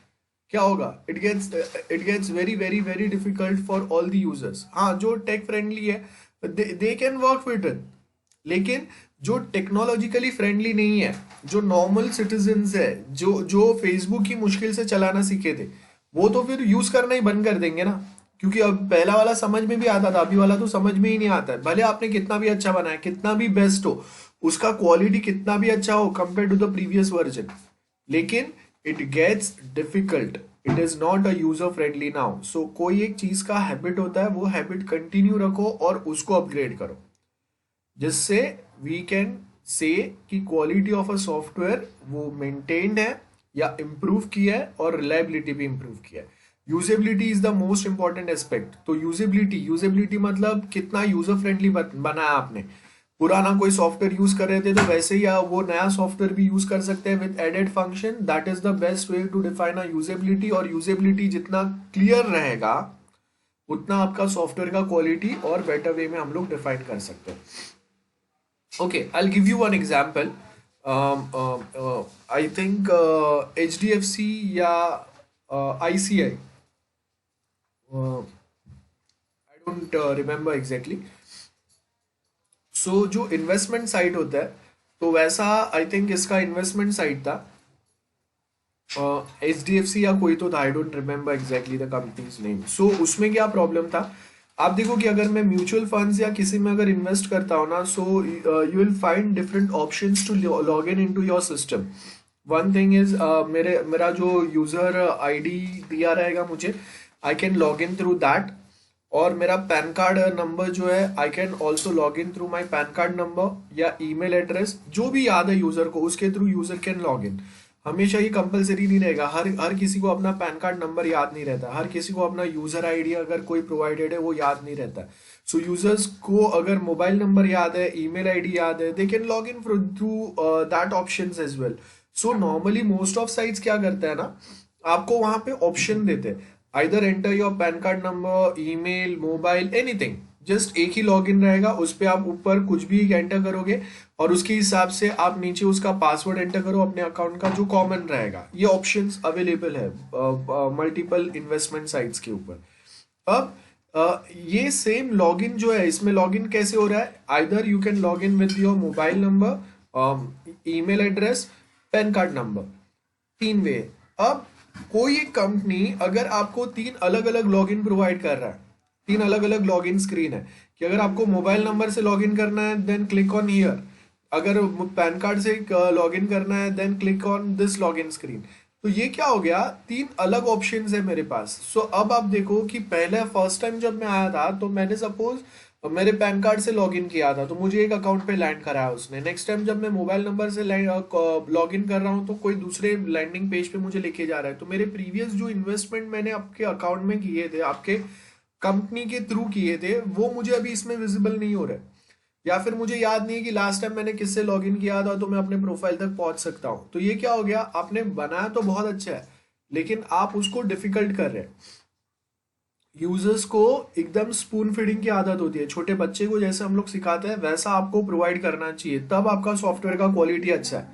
Speaker 1: क्या होगा? It gets very very very difficult for all the users. हाँ, जो टेक फ्रेंडली है they can work with it, लेकिन जो टेक्नोलॉजिकली फ्रेंडली नहीं है, जो नॉर्मल सिटीजन्स है, जो जो फेसबुक ही मुश्किल से चलाना सीखे थे, वो तो फिर यूज करना ही बंद कर देंगे ना, क्योंकि अब पहला वाला समझ में भी आता था, अभी वाला तो समझ में ही नहीं आता है। भले आपने कितना भी अच्छा बनाया, कितना भी बेस्ट हो, उसका क्वालिटी कितना भी अच्छा हो compare to the previous version, लेकिन it gets difficult, it is not a user friendly now. So कोई एक चीज का हैबिट होता है, वो हैबिट कंटिन्यू रखो और उसको अपग्रेड करो, जिससे वी कैन से कि क्वालिटी ऑफ अ सॉफ्टवेयर वो मेंटेन्ड है या इम्प्रूव किया है और रिलायबिलिटी भी इम्प्रूव किया है। Usability is the most important aspect. तो यूजेबिलिटी मतलब कितना यूजर फ्रेंडली बनाया आपने। पुराना कोई सॉफ्टवेयर यूज कर रहे थे तो वैसे ही वो नया सॉफ्टवेयर भी यूज कर सकते हैं with added function. That is the best way to define a usability. और यूजेबिलिटी जितना क्लियर रहेगा उतना आपका सॉफ्टवेयर का क्वालिटी और बेटर वे में हम लोग डिफाइन कर सकते हैं। Okay, I'll give you one example. I think HDFC या ICI, I don't remember exactly. So जो इन्वेस्टमेंट साइट होता है, तो वैसा आई थिंक इसका इन्वेस्टमेंट साइट था, HDFC या कोई तो था, I don't remember exactly the company's name. So उसमें क्या प्रॉब्लम था, आप देखो कि अगर मैं म्यूचुअल फंड्स या किसी में अगर इन्वेस्ट करता हूँ ना, so you will find different options to log in into your system. One thing is मेरा जो यूजर आईडी दिया रहेगा मुझे, I can log in through that. और मेरा पैन कार्ड नंबर जो है, I can also log in through my PAN card number या ईमेल एड्रेस, जो भी याद है यूजर को, उसके थ्रू यूजर कैन लॉग इन। हमेशा ये कंपलसरी नहीं रहेगा, हर किसी को अपना पैन कार्ड नंबर याद नहीं रहता, हर किसी को अपना यूजर आईडी अगर कोई प्रोवाइडेड है वो याद नहीं रहता। सो यूजर्स को अगर मोबाइल नंबर याद है, ईमेल आईडी याद है, they can log in through that options as well. So normally most of sites क्या करता है ना, आपको वहां पे ऑप्शन देते हैं, either enter your pan card number, email, mobile, anything, just एक ही लॉगिन रहेगा, उस पर आप ऊपर कुछ भी एंटर करोगे और उसके हिसाब से आप नीचे उसका पासवर्ड एंटर करो अपने अकाउंट का जो कॉमन रहेगा। ये ऑप्शंस अवेलेबल है मल्टीपल इन्वेस्टमेंट साइट्स के ऊपर। अब ये सेम लॉगिन जो है, इसमें लॉगिन कैसे हो रहा है, either you can log in with your mobile number, email address, pan card number, तीन वे। अब कोई एक कंपनी अगर आपको तीन अलग अलग लॉगिन प्रोवाइड कर रहा है, तीन अलग अलग लॉगिन स्क्रीन है, कि अगर आपको मोबाइल नंबर से लॉगिन करना है देन क्लिक ऑन हियर, अगर पैन कार्ड से लॉगिन करना है then click on this login screen. तो ये क्या हो गया, तीन अलग ऑप्शंस है मेरे पास। सो अब आप देखो कि पहले फर्स्ट टाइम जब मैं आया था तो मैंने सपोज मेरे पैन कार्ड से लॉगिन किया था तो मुझे एक अकाउंट पे लैंड कराया उसने। नेक्स्ट टाइम जब मैं मोबाइल नंबर से लॉगिन कर रहा हूँ तो कोई दूसरे लैंडिंग पेज पे मुझे लेके जा रहा है। तो मेरे प्रीवियस जो इन्वेस्टमेंट मैंने आपके अकाउंट में किए थे, आपके कंपनी के थ्रू किए थे, वो मुझे अभी इसमें विजिबल नहीं हो रहे, या फिर मुझे याद नहीं है कि लास्ट टाइम मैंने किससे लॉगिन किया था तो मैं अपने प्रोफाइल तक पहुंच सकता हूं। तो ये क्या हो गया, आपने बनाया तो बहुत अच्छा है लेकिन आप उसको डिफिकल्ट कर रहे हैं। यूजर्स को एकदम स्पून फीडिंग की आदत होती है, छोटे बच्चे को जैसे हम लोग सिखाते हैं वैसा आपको प्रोवाइड करना चाहिए, तब आपका सॉफ्टवेयर का क्वालिटी अच्छा है।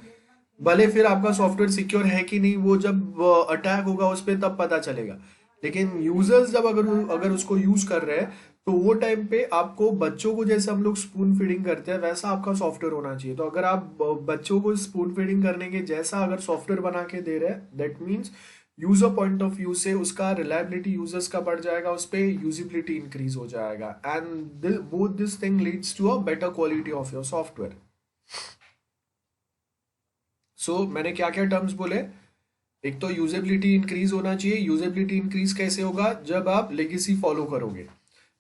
Speaker 1: भले फिर आपका सॉफ्टवेयर सिक्योर है कि नहीं वो जब अटैक होगा उस पर तब पता चलेगा, लेकिन यूजर्स जब अगर उसको यूज कर रहे हैं तो वो टाइम पे आपको बच्चों को जैसे हम लोग स्पून फीडिंग करते हैं वैसा आपका सॉफ्टवेयर होना चाहिए। तो अगर आप बच्चों को स्पून फीडिंग करने के जैसा अगर सॉफ्टवेयर बना के दे रहे हैं, that means user point of view से उसका रिलायबिलिटी यूजर्स का बढ़ जाएगा, उस पर यूजिबिलिटी इंक्रीज हो जाएगा, and both this thing leads to a better quality of your software. So मैंने क्या क्या टर्म्स बोले, एक तो यूजेबिलिटी इंक्रीज होना चाहिए। यूजेबिलिटी इंक्रीज कैसे होगा, जब आप लेगेसी फॉलो करोगे।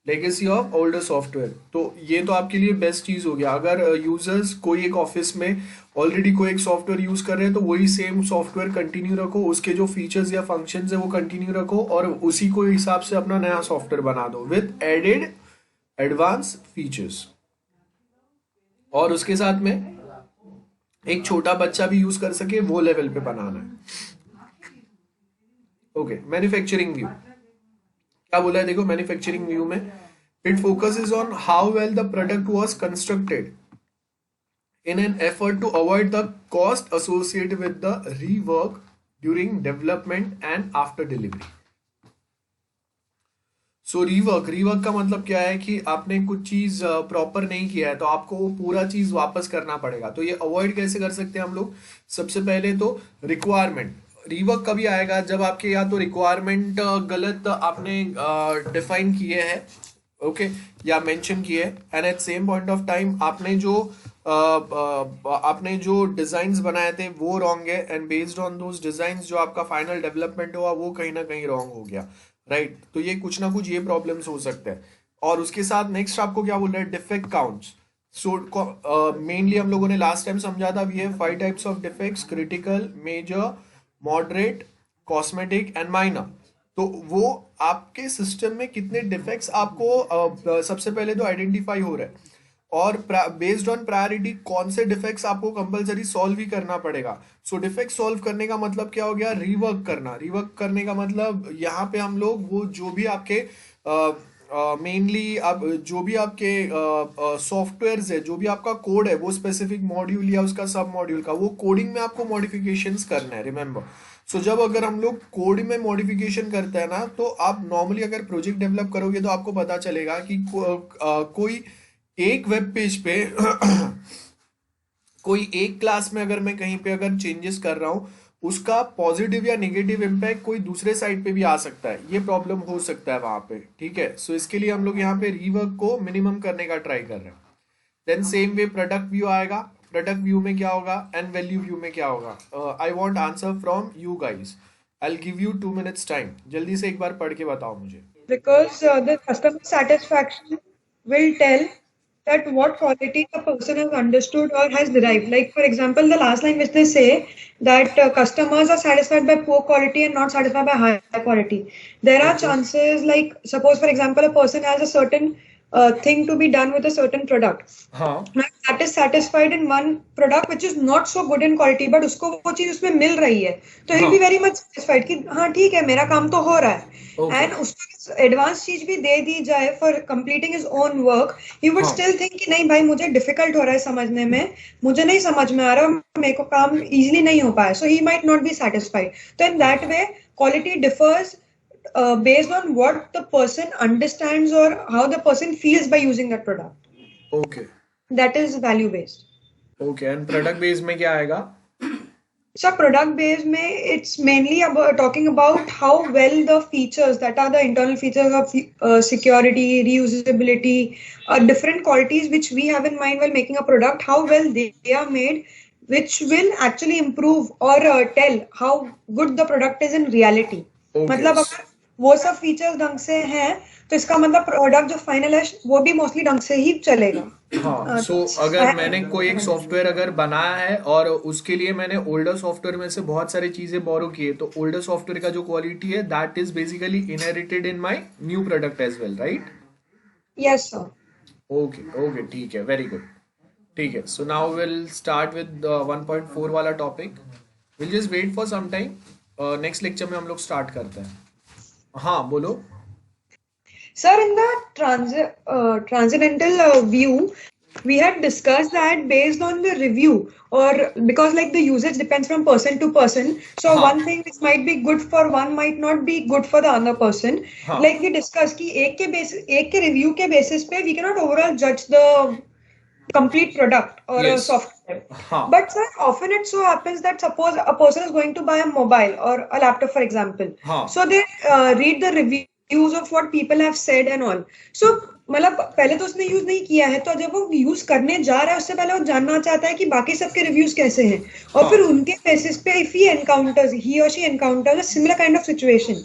Speaker 1: Legacy of older software. तो ये तो आपके लिए बेस्ट चीज हो गया। अगर यूजर्स कोई एक ऑफिस में ऑलरेडी कोई एक सॉफ्टवेयर यूज कर रहे हैं तो वही सेम सॉफ्टवेयर कंटिन्यू रखो, उसके जो फीचर्स या फंक्शंस है वो कंटिन्यू रखो और उसी को हिसाब से अपना नया सॉफ्टवेयर बना दो विद एडेड एडवांस फीचर्स। और उसके साथ में एक छोटा बच्चा भी यूज कर सके वो लेवल पे बनाना है। ओके, मैन्युफैक्चरिंग व्यू क्या बोला है देखो। मैन्युफैक्चरिंग व्यू में it focuses on how well the product was constructed in an effort to avoid the cost associated with the rework during development and after delivery. So rework का मतलब क्या है कि आपने कुछ चीज प्रॉपर नहीं किया है तो आपको वो पूरा चीज वापस करना पड़ेगा। तो ये अवॉइड कैसे कर सकते हैं हम लोग। सबसे पहले तो रिक्वायरमेंट रिवर्क कभी आएगा जब आपके या तो रिक्वायरमेंट गलत आपने डिफाइन किए हैं, ओके, या मेंशन किए, and at same point of time आपने जो डिजाइन्स बनाए थे वो रॉन्ग है, and based on those designs जो आपका फाइनल डेवलपमेंट हुआ वो कहीं ना कहीं रॉन्ग हो गया, राइट। तो ये कुछ ना कुछ ये प्रॉब्लम्स हो सकते हैं। और उसके साथ नेक्स्ट आपको क्या बोल रहा है, डिफेक्ट काउंट्स। सो मेनली हम लोगों ने लास्ट टाइम समझा था we have 5 types of defects, critical, major, moderate, cosmetic and minor. तो वो आपके सिस्टम में कितने डिफेक्ट्स आपको सबसे पहले तो आइडेंटिफाई हो रहा है और बेस्ड ऑन प्रायोरिटी कौन से डिफेक्ट्स आपको कंपलसरी सॉल्व ही करना पड़ेगा। सो डिफेक्ट सॉल्व करने का मतलब क्या हो गया, रिवर्क करना। रिवर्क करने का मतलब यहाँ पे हम लोग वो जो भी आपके मेनली आप जो भी आपके सॉफ्टवेयर्स है, जो भी आपका कोड है वो स्पेसिफिक मॉड्यूल या उसका सब मॉड्यूल का वो कोडिंग में आपको मॉडिफिकेशंस करना है, रिमेंबर। सो जब अगर हम लोग कोड में मॉडिफिकेशन करते हैं ना तो आप नॉर्मली अगर प्रोजेक्ट डेवलप करोगे तो आपको पता चलेगा कि कोई एक वेब पेज पे कोई एक क्लास में अगर मैं कहीं पे अगर चेंजेस कर रहा हूं उसका पॉजिटिव या नेगेटिव इम्पैक्ट कोई दूसरे साइड पे भी आ सकता है, ये प्रॉब्लम हो सकता है वहां पे, ठीक है। सो इसके लिए हम लोग यहाँ पे रीवर्क को मिनिमम करने का ट्राई कर रहे हैं। Then same way product view आएगा। प्रोडक्ट व्यू में क्या होगा एंड वैल्यू व्यू में क्या होगा। I want answer from you guys. I give you 2 minutes time, जल्दी से एक बार पढ़ के बताओ मुझे।
Speaker 2: Because the customer satisfaction will tell that what quality the person has understood or has derived. Like for example, the last line which they say that customers are satisfied by poor quality and not satisfied by high quality. There are chances, like suppose for example a person has a certain thing to be done with a certain product.
Speaker 1: हाँ
Speaker 2: That is satisfied in one product which is not so good in quality, but उसको वो चीज उसमें मिल रही है तो he'll be very much satisfied कि हाँ ठीक है मेरा काम तो हो रहा है।
Speaker 1: Okay.
Speaker 2: एंड उसको एडवांस चीज भी दे दी जाए for completing his own work, he would still think कि नहीं भाई मुझे डिफिकल्ट हो रहा है समझने में, मुझे नहीं समझ में आ रहा, मेरे को काम इजीली नहीं हो पाया, so he might not be satisfied. तो in that way quality differs based on what the person understands or how the person feels by using that product.
Speaker 1: Okay
Speaker 2: That is value based.
Speaker 1: Okay, and product based में क्या आएगा।
Speaker 2: So product based mein it's mainly about talking about how well the features that are the internal features of security, reusability, different qualities which we have in mind while making a product, how well they are made, which will actually improve or tell how good the product is in reality.
Speaker 1: Okay.
Speaker 2: मतलब अगर वो सब features ढंग से हैं तो इसका मतलब प्रोडक्ट जो फाइनल है वो भी मोस्टली ढंग से ही चलेगा।
Speaker 1: हाँ, सो अगर मैंने कोई एक सॉफ्टवेयर अगर बनाया है और उसके लिए मैंने ओल्डर सॉफ्टवेयर में से बहुत सारी चीजें बोरो की है तो ओल्डर सॉफ्टवेयर का जो क्वालिटी है that is basically inherited in my new product as well, right.
Speaker 2: Yes sir.
Speaker 1: Okay okay, ठीक है, वेरी गुड, ठीक है। So now will start with 1.4 वाला topic. Will just wait for some time, next lecture में हम लोग start करते हैं। हाँ बोलो।
Speaker 2: Sir, in the transcendental view, we had discussed that based on the review, or because like the usage depends from person to person, so one thing which might be good for one might not be good for the other person. Like we discussed कि एक के review के basis पे we cannot overall judge the complete product or a software. But sir, often it so happens that suppose a person is going to buy a mobile or a laptop for example, so they read the reviews of what people have said and all. So मतलब पहले तो उसने use नहीं किया है तो जब वो यूज करने जा रहा है उससे पहले वो जानना चाहता है कि बाकी सबके रिव्यूज कैसे हैं और फिर उनके बेसिस पे if he or she encounters a similar kind of situation,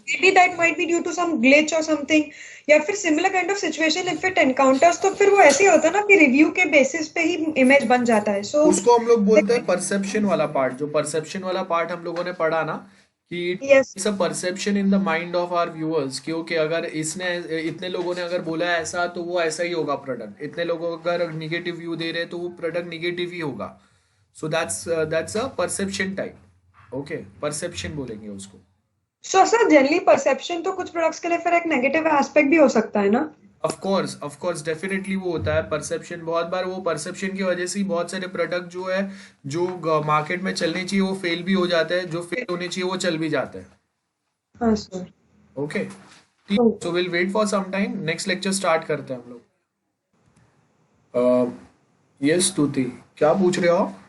Speaker 2: maybe that might be due to some glitch or something, या फिर similar kind of situation if it encounters, तो फिर वो ऐसे ही होता है ना कि review के basis पे ही image बन जाता है. So
Speaker 1: उसको हम लोग बोलते हैं परसेप्शन वाला पार्ट. जो परसेप्शन वाला पार्ट हम लोगों ने पढ़ा ना, कि
Speaker 2: yes,
Speaker 1: it's a perception in the mind of our viewers, क्योंकि अगर इसने इतने लोगों ने अगर बोला है ऐसा, तो वो ऐसा ही होगा प्रोडक्ट. इतने लोगों अगर निगेटिव व्यू दे रहे हैं तो वो प्रोडक्ट निगेटिव ही होगा. So that's a perception type. Okay, perception बोलेंगे उसको.
Speaker 2: so sir generally perception तो कुछ products के लिए फिर एक negative aspect भी हो सकता है ना.
Speaker 1: ऑफ कोर्स डेफिनेटली वो होता है परसेप्शन. बहुत बार वो परसेप्शन की वजह से ही बहुत सारे प्रोडक्ट जो है, जो मार्केट में चलने चाहिए वो फेल भी हो जाते हैं, जो फेल होने चाहिए वो चल भी जाते हैं.
Speaker 2: हाँ सर.
Speaker 1: ओके, ठीक. So will wait for some time. Next lecture start करते हैं हम लोग. यस स्तुति, क्या पूछ रहे हो आप?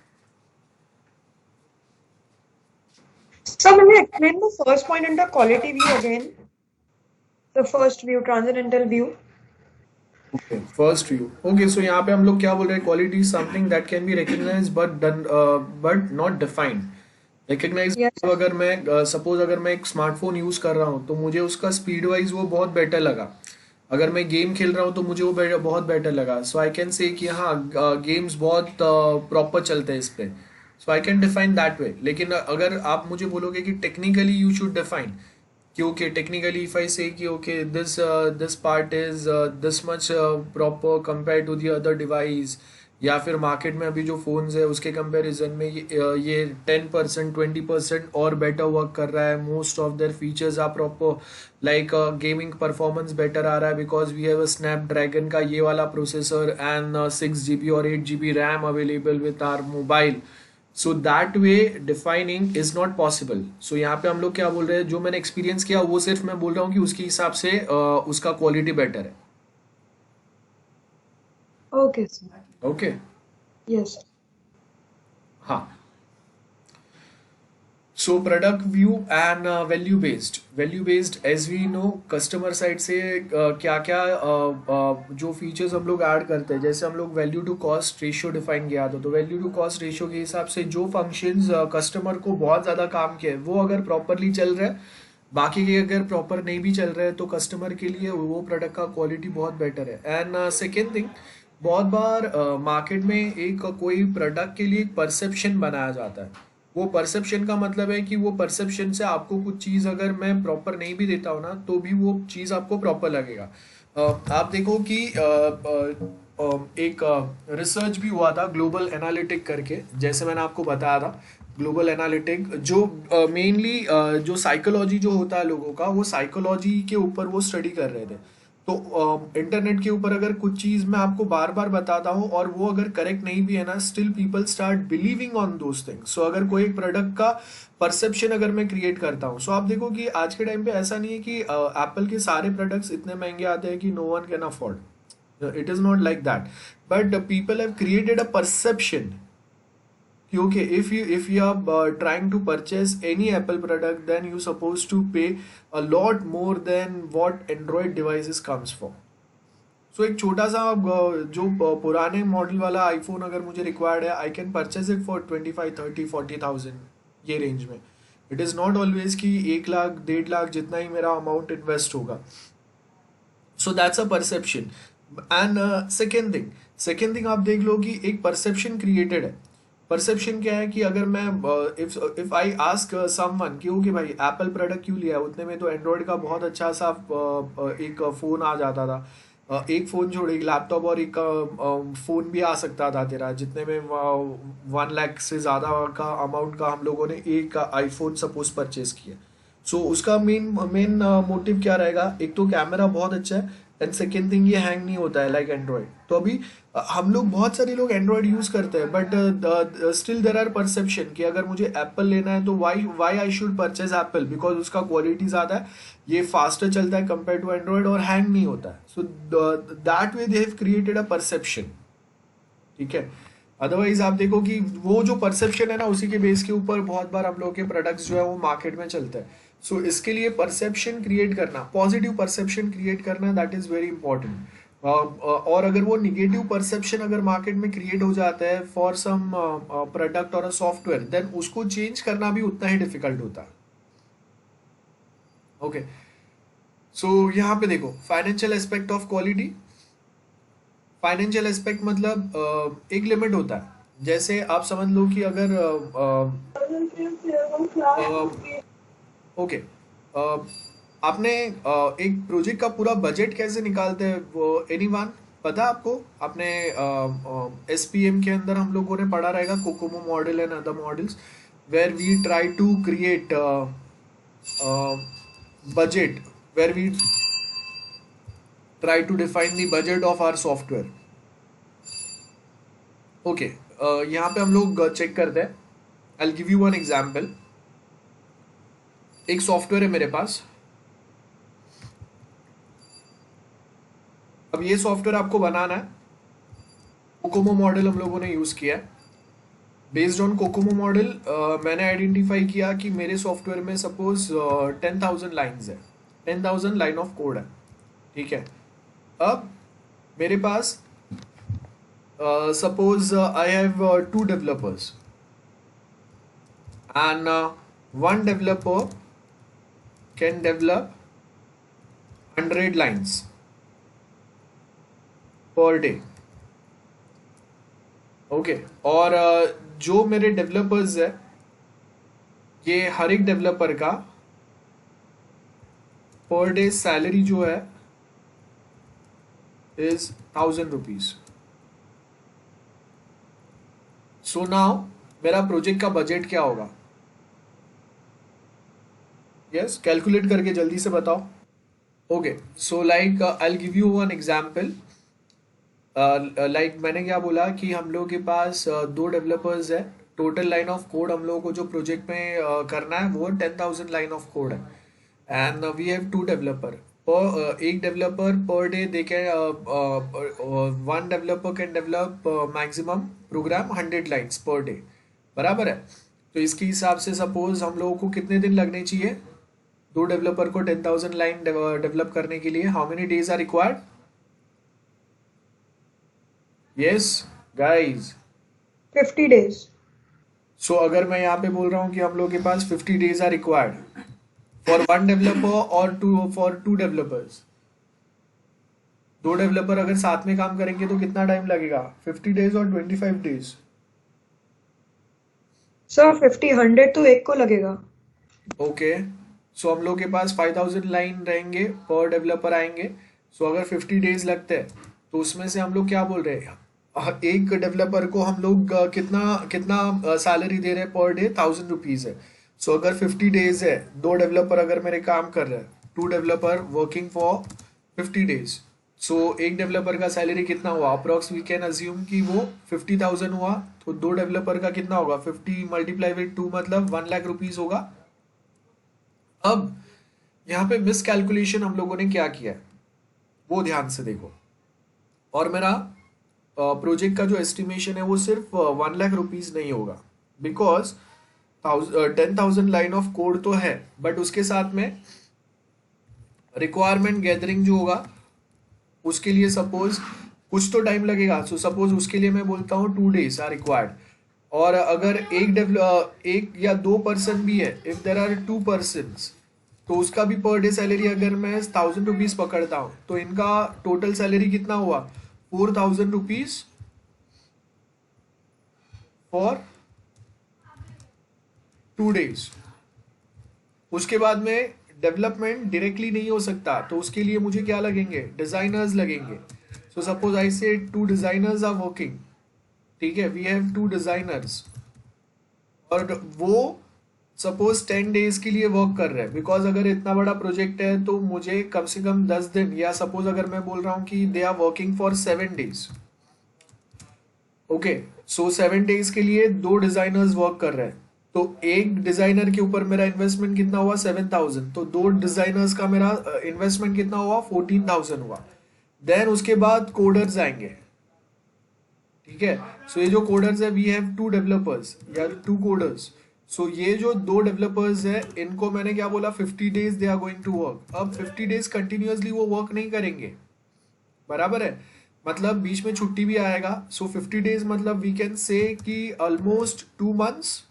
Speaker 2: So will you explain the first point under quality view again? The first view, transcendental view.
Speaker 1: Okay, first view. Okay, so यहाँ पे हम लोग क्या बोल रहे हैं? Quality something that can be recognised but not defined. Recognise,
Speaker 2: Yes.
Speaker 1: तो अगर मैं सपोज अगर मैं एक स्मार्टफोन यूज कर रहा हूँ तो मुझे उसका स्पीड वाइज वो बहुत बेटर लगा. अगर मैं गेम खेल रहा हूँ तो मुझे वो बहुत बेटर लगा. सो आई कैन से कि हाँ, गेम्स बहुत प्रॉपर चलते हैं इस पे. So I can define that way. लेकिन अगर आप मुझे बोलोगे कि टेक्निकली यू शुड डिफाइन, कि okay technically if I say कि okay this part is this much proper compare to the other device, या फिर मार्केट में अभी जो फोन्स है उसके कंपैरिजन में ये 10% 20% और बेटर वर्क कर रहा है. Most of their features are proper, like gaming performance better आ रहा है because we have a Snapdragon का ये वाला प्रोसेसर एंड 6 GB और 8 GB RAM available with our mobile. So that way defining is not possible. So यहाँ पे हम लोग क्या बोल रहे हैं, जो मैंने एक्सपीरियंस किया वो सिर्फ मैं बोल रहा हूँ कि उसके हिसाब से उसका क्वालिटी बेटर है.
Speaker 2: Okay, sir.
Speaker 1: Okay,
Speaker 2: Yes.
Speaker 1: हाँ. So product view and value based as we know, customer side से क्या क्या जो फीचर्स हम लोग ऐड करते हैं. जैसे हम लोग value to cost ratio define किया था, तो वैल्यू टू कॉस्ट रेशियो के हिसाब से जो फंक्शंस कस्टमर को बहुत ज़्यादा काम किया है वो अगर प्रॉपरली चल रहा है, बाकी के अगर प्रॉपर नहीं भी चल रहा है, तो कस्टमर के लिए वो प्रोडक्ट का क्वालिटी बहुत बेटर है. एंड सेकेंड थिंग, बहुत बार मार्केट में एक कोई प्रोडक्ट के लिए एक परसेप्शन बनाया जाता है. वो परसेप्शन का मतलब है कि वो परसेप्शन से आपको कुछ चीज़ अगर मैं प्रॉपर नहीं भी देता हूँ ना, तो भी वो चीज़ आपको प्रॉपर लगेगा. आप देखो कि एक रिसर्च भी हुआ था ग्लोबल एनालिटिक करके, जैसे मैंने आपको बताया था. ग्लोबल एनालिटिक जो मेनली जो साइकोलॉजी जो होता है लोगों का, वो साइकोलॉजी के ऊपर वो स्टडी कर रहे थे. तो इंटरनेट के ऊपर अगर कुछ चीज मैं आपको बार बार बताता हूँ और वो अगर करेक्ट नहीं भी है ना, still people start believing on those things. So अगर कोई एक प्रोडक्ट का परसेप्शन अगर मैं क्रिएट करता हूँ, सो आप देखो कि आज के टाइम पे ऐसा नहीं है कि एप्पल के सारे प्रोडक्ट्स इतने महंगे आते हैं कि no one can afford. It is not like that, but people have created a perception कि okay, if you are trying to purchase any Apple product, then you supposed to pay a lot more than what Android devices comes for. So एक छोटा सा जो पुराने model वाला iPhone अगर मुझे required है, I can purchase it for 25 30 40,000 ये रेंज में. इट इज़ नॉट ऑलवेज कि 1 लाख 1.5 लाख जितना ही मेरा अमाउंट इन्वेस्ट होगा. So that's a perception. And second thing आप देख लो कि एक परसेप्शन क्रिएटेड है. परसेप्शन क्या है कि अगर मैं इफ आई आस्क समवन कि ओके भाई एप्पल प्रोडक्ट क्यों लिया, उतने में तो एंड्रॉयड का बहुत अच्छा सा एक फ़ोन आ जाता था. एक फ़ोन छोड़, एक लैपटॉप और एक फ़ोन भी आ सकता था तेरा, जितने में 1 लाख से ज़्यादा का अमाउंट का हम लोगों ने एक आईफोन सपोज परचेज किया. सो उसका मेन मोटिव क्या रहेगा? एक तो कैमरा बहुत अच्छा है, एंड सेकेंड थिंग ये हैंग नहीं होता है लाइक एंड्रॉयड. तो अभी हम लोग बहुत सारे लोग एंड्रॉयड यूज करते हैं, but still there are perception कि अगर मुझे एप्पल लेना है तो why I should purchase Apple, because उसका क्वालिटी ज़्यादा है, ये फास्टर चलता है कंपेयर टू एंड्रॉयड और हैंग नहीं होता है. So that way they have created a perception. ठीक है. अदरवाइज आप देखो कि वो जो परसेप्शन है ना, उसी के बेस के ऊपर बहुत बार हम लोग के प्रोडक्ट्स जो है वो मार्केट में चलते हैं. सो इसके लिए परसेप्शन क्रिएट करना, पॉजिटिव परसेप्शन क्रिएट करना, दैट इज वेरी इंपॉर्टेंट. और अगर वो निगेटिव परसेप्शन अगर मार्केट में क्रिएट हो जाता है फॉर सम प्रोडक्ट और अ सॉफ्टवेयर, देन उसको चेंज करना भी उतना ही डिफिकल्ट होता है. ओके, सो यहाँ पे देखो financial aspect of quality. Financial aspect मतलब एक लिमिट होता है। जैसे आप समझ लो कि अगर ओके, आपने एक प्रोजेक्ट का पूरा बजट कैसे निकालते हैं वो एनीवन पता है आपको? आपने एसपीएम के अंदर हम लोगों ने पढ़ा रहेगा COCOMO model and other models where we try to create budget, where we try to define the budget of our software. Okay, यहाँ पे हम लोग चेक करते हैं। I'll give you one example. एक सॉफ्टवेयर है मेरे पास। अब ये सॉफ्टवेयर आपको बनाना है। कोकोमो मॉडल हम लोगों ने यूज किया है। बेस्ड ऑन कोकोमो मॉडल मैंने आइडेंटिफाई किया कि मेरे सॉफ्टवेयर में सपोज 10,000 लाइन्स है, 10,000 लाइन ऑफ कोड है, ठीक है। अब मेरे पास suppose I have 2 developers and 1 developer can develop 100 lines per day. Okay, और जो मेरे डेवलपर्स है ये हर एक डेवलपर का पर डे सैलरी जो है इज 1,000 रुपीज। सो नाउ मेरा प्रोजेक्ट का बजट क्या होगा? यस, कैलकुलेट करके जल्दी से बताओ। Okay, so like I will give you one example. Like मैंने क्या बोला कि हम लोगों के पास 2 डेवलपर्स है। टोटल लाइन ऑफ कोड हम लोगों को जो प्रोजेक्ट में करना है वो 10,000 लाइन ऑफ कोड है एंड वी हैव 2 डेवलपर। एक developer per day they can 1 developer can develop maximum program 100 lines per day, बराबर है। तो इसके हिसाब से सपोज हम लोगों को कितने दिन लगने चाहिए 2 डेवलपर को 10,000 लाइन डेवलप करने के लिए? How many days are required? Yes guys,
Speaker 2: 50 days.
Speaker 1: सो अगर मैं यहाँ पे बोल रहा हूँ कि हम लोग के पास 50 days are required for 1 developer और फॉर 2 डेवलपर्स। 2 डेवलपर अगर साथ में काम करेंगे तो कितना टाइम लगेगा? 50 डेज और 25 डेज।
Speaker 2: Sir, 50, 100 तो एक को लगेगा।
Speaker 1: ओके, सो हम लोग के पास 5,000 लाइन रहेंगे, पर डेवलपर आएंगे। सो अगर 50 डेज लगते हैं तो उसमें से हम लोग क्या बोल रहे हैं, एक डेवलपर को हम लोग कितना सैलरी दे रहे हैं पर डे? 1,000 रुपीज है। सो अगर 50 डेज है, 2 डेवलपर अगर मेरे काम कर रहे हैं, 2 डेवलपर वर्किंग फॉर 50 डेज, सो एक डेवलपर का सैलरी कितना हुआ? अप्रोक्स वी कैन अज्यूम कि वो 50,000 हुआ। तो 2 डेवलपर का कितना होगा? 50 मल्टीप्लाई विद 2 मतलब 1 लाख रुपीज होगा। अब यहाँ पे मिस कैलकुलेशन हम लोगों ने क्या किया है वो ध्यान से देखो। और मेरा प्रोजेक्ट का जो एस्टिमेशन है वो सिर्फ 1 लाख रुपीज नहीं होगा, बिकॉज 10,000 लाइन ऑफ कोड तो है, बट उसके साथ में रिक्वायरमेंट गैदरिंग जो होगा उसके लिए सपोज कुछ तो टाइम लगेगा। सो सपोज उसके लिए मैं बोलता हूँ 2 डेज आर रिक्वायर्ड। और अगर एक या 2 पर्सन भी है, इफ देर आर 2 पर्सन्स, तो उसका भी पर डे सैलरी अगर मैं 1,000 रुपीज पकड़ता हूँ तो इनका टोटल सैलरी कितना हुआ? 4,000 रुपीज फॉर 2 डेज। उसके बाद में डेवलपमेंट डायरेक्टली नहीं हो सकता, तो उसके लिए मुझे क्या लगेंगे? डिजाइनर्स लगेंगे। सो सपोज आई से 2 डिजाइनर्स आर वर्किंग, ठीक है, वी हैव 2 डिजाइनर्स और वो सपोज 10 डेज के लिए वर्क कर रहे हैं। बिकॉज अगर इतना बड़ा प्रोजेक्ट है तो मुझे कम से कम 10 दिन, या सपोज अगर मैं बोल रहा हूँ कि they are working for 7 days, okay, so 7 days के लिए 2 डिजाइनर्स वर्क कर रहे हैं। तो एक डिजाइनर के ऊपर मेरा इन्वेस्टमेंट कितना हुआ? 7,000। तो 2 डिजाइनर्स का मेरा इन्वेस्टमेंट कितना हुआ? 14,000 हुआ। देन उसके बाद कोडर्स आएंगे, ठीक है। सो ये जो कोडर्स है, वी हैव 2 डेवलपर्स या 2 कोडर्स। सो ये जो 2 डेवलपर्स है इनको मैंने क्या बोला? 50 days they are going to work. अब 50 डेज कंटिन्यूअसली वो वर्क नहीं करेंगे, बराबर है, मतलब बीच में छुट्टी भी आएगा। सो 50 डेज मतलब वी कैन से कि ऑलमोस्ट 2 मंथ्स।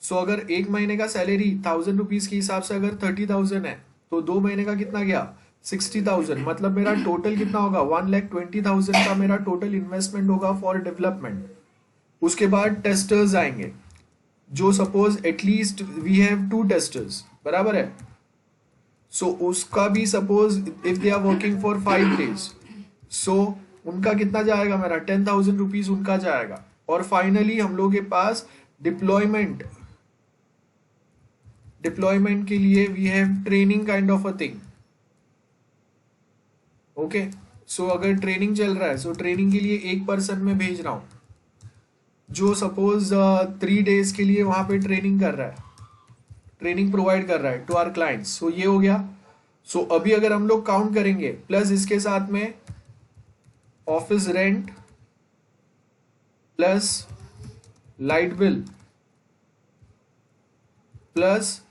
Speaker 1: सो अगर एक महीने का सैलरी 1000 रुपीज के हिसाब से अगर 30,000 है तो 2 महीने का कितना गया 60,000, मतलब मेरा टोटल कितना होगा 1,20,000 का मेरा टोटल इन्वेस्टमेंट होगा फॉर डेवलपमेंट। उसके बाद टेस्टर्स आएंगे, जो suppose at least we have 2 testers, बराबर है। सो उसका भी suppose if they are working for 5 days, so उनका कितना जाएगा, मेरा 10,000 रुपीज उनका जाएगा। और फाइनली हम लोग के पास डिप्लॉयमेंट के लिए we have training kind of a thing. Okay, so अगर ट्रेनिंग चल रहा है, सो ट्रेनिंग के लिए एक पर्सन मैं भेज रहा हूं जो सपोज 3 days के लिए वहां पे ट्रेनिंग कर रहा है, ट्रेनिंग प्रोवाइड कर रहा है टू आवर क्लाइंट्स। सो ये हो गया। सो अभी अगर हम लोग काउंट करेंगे प्लस इसके साथ में office rent plus light bill plus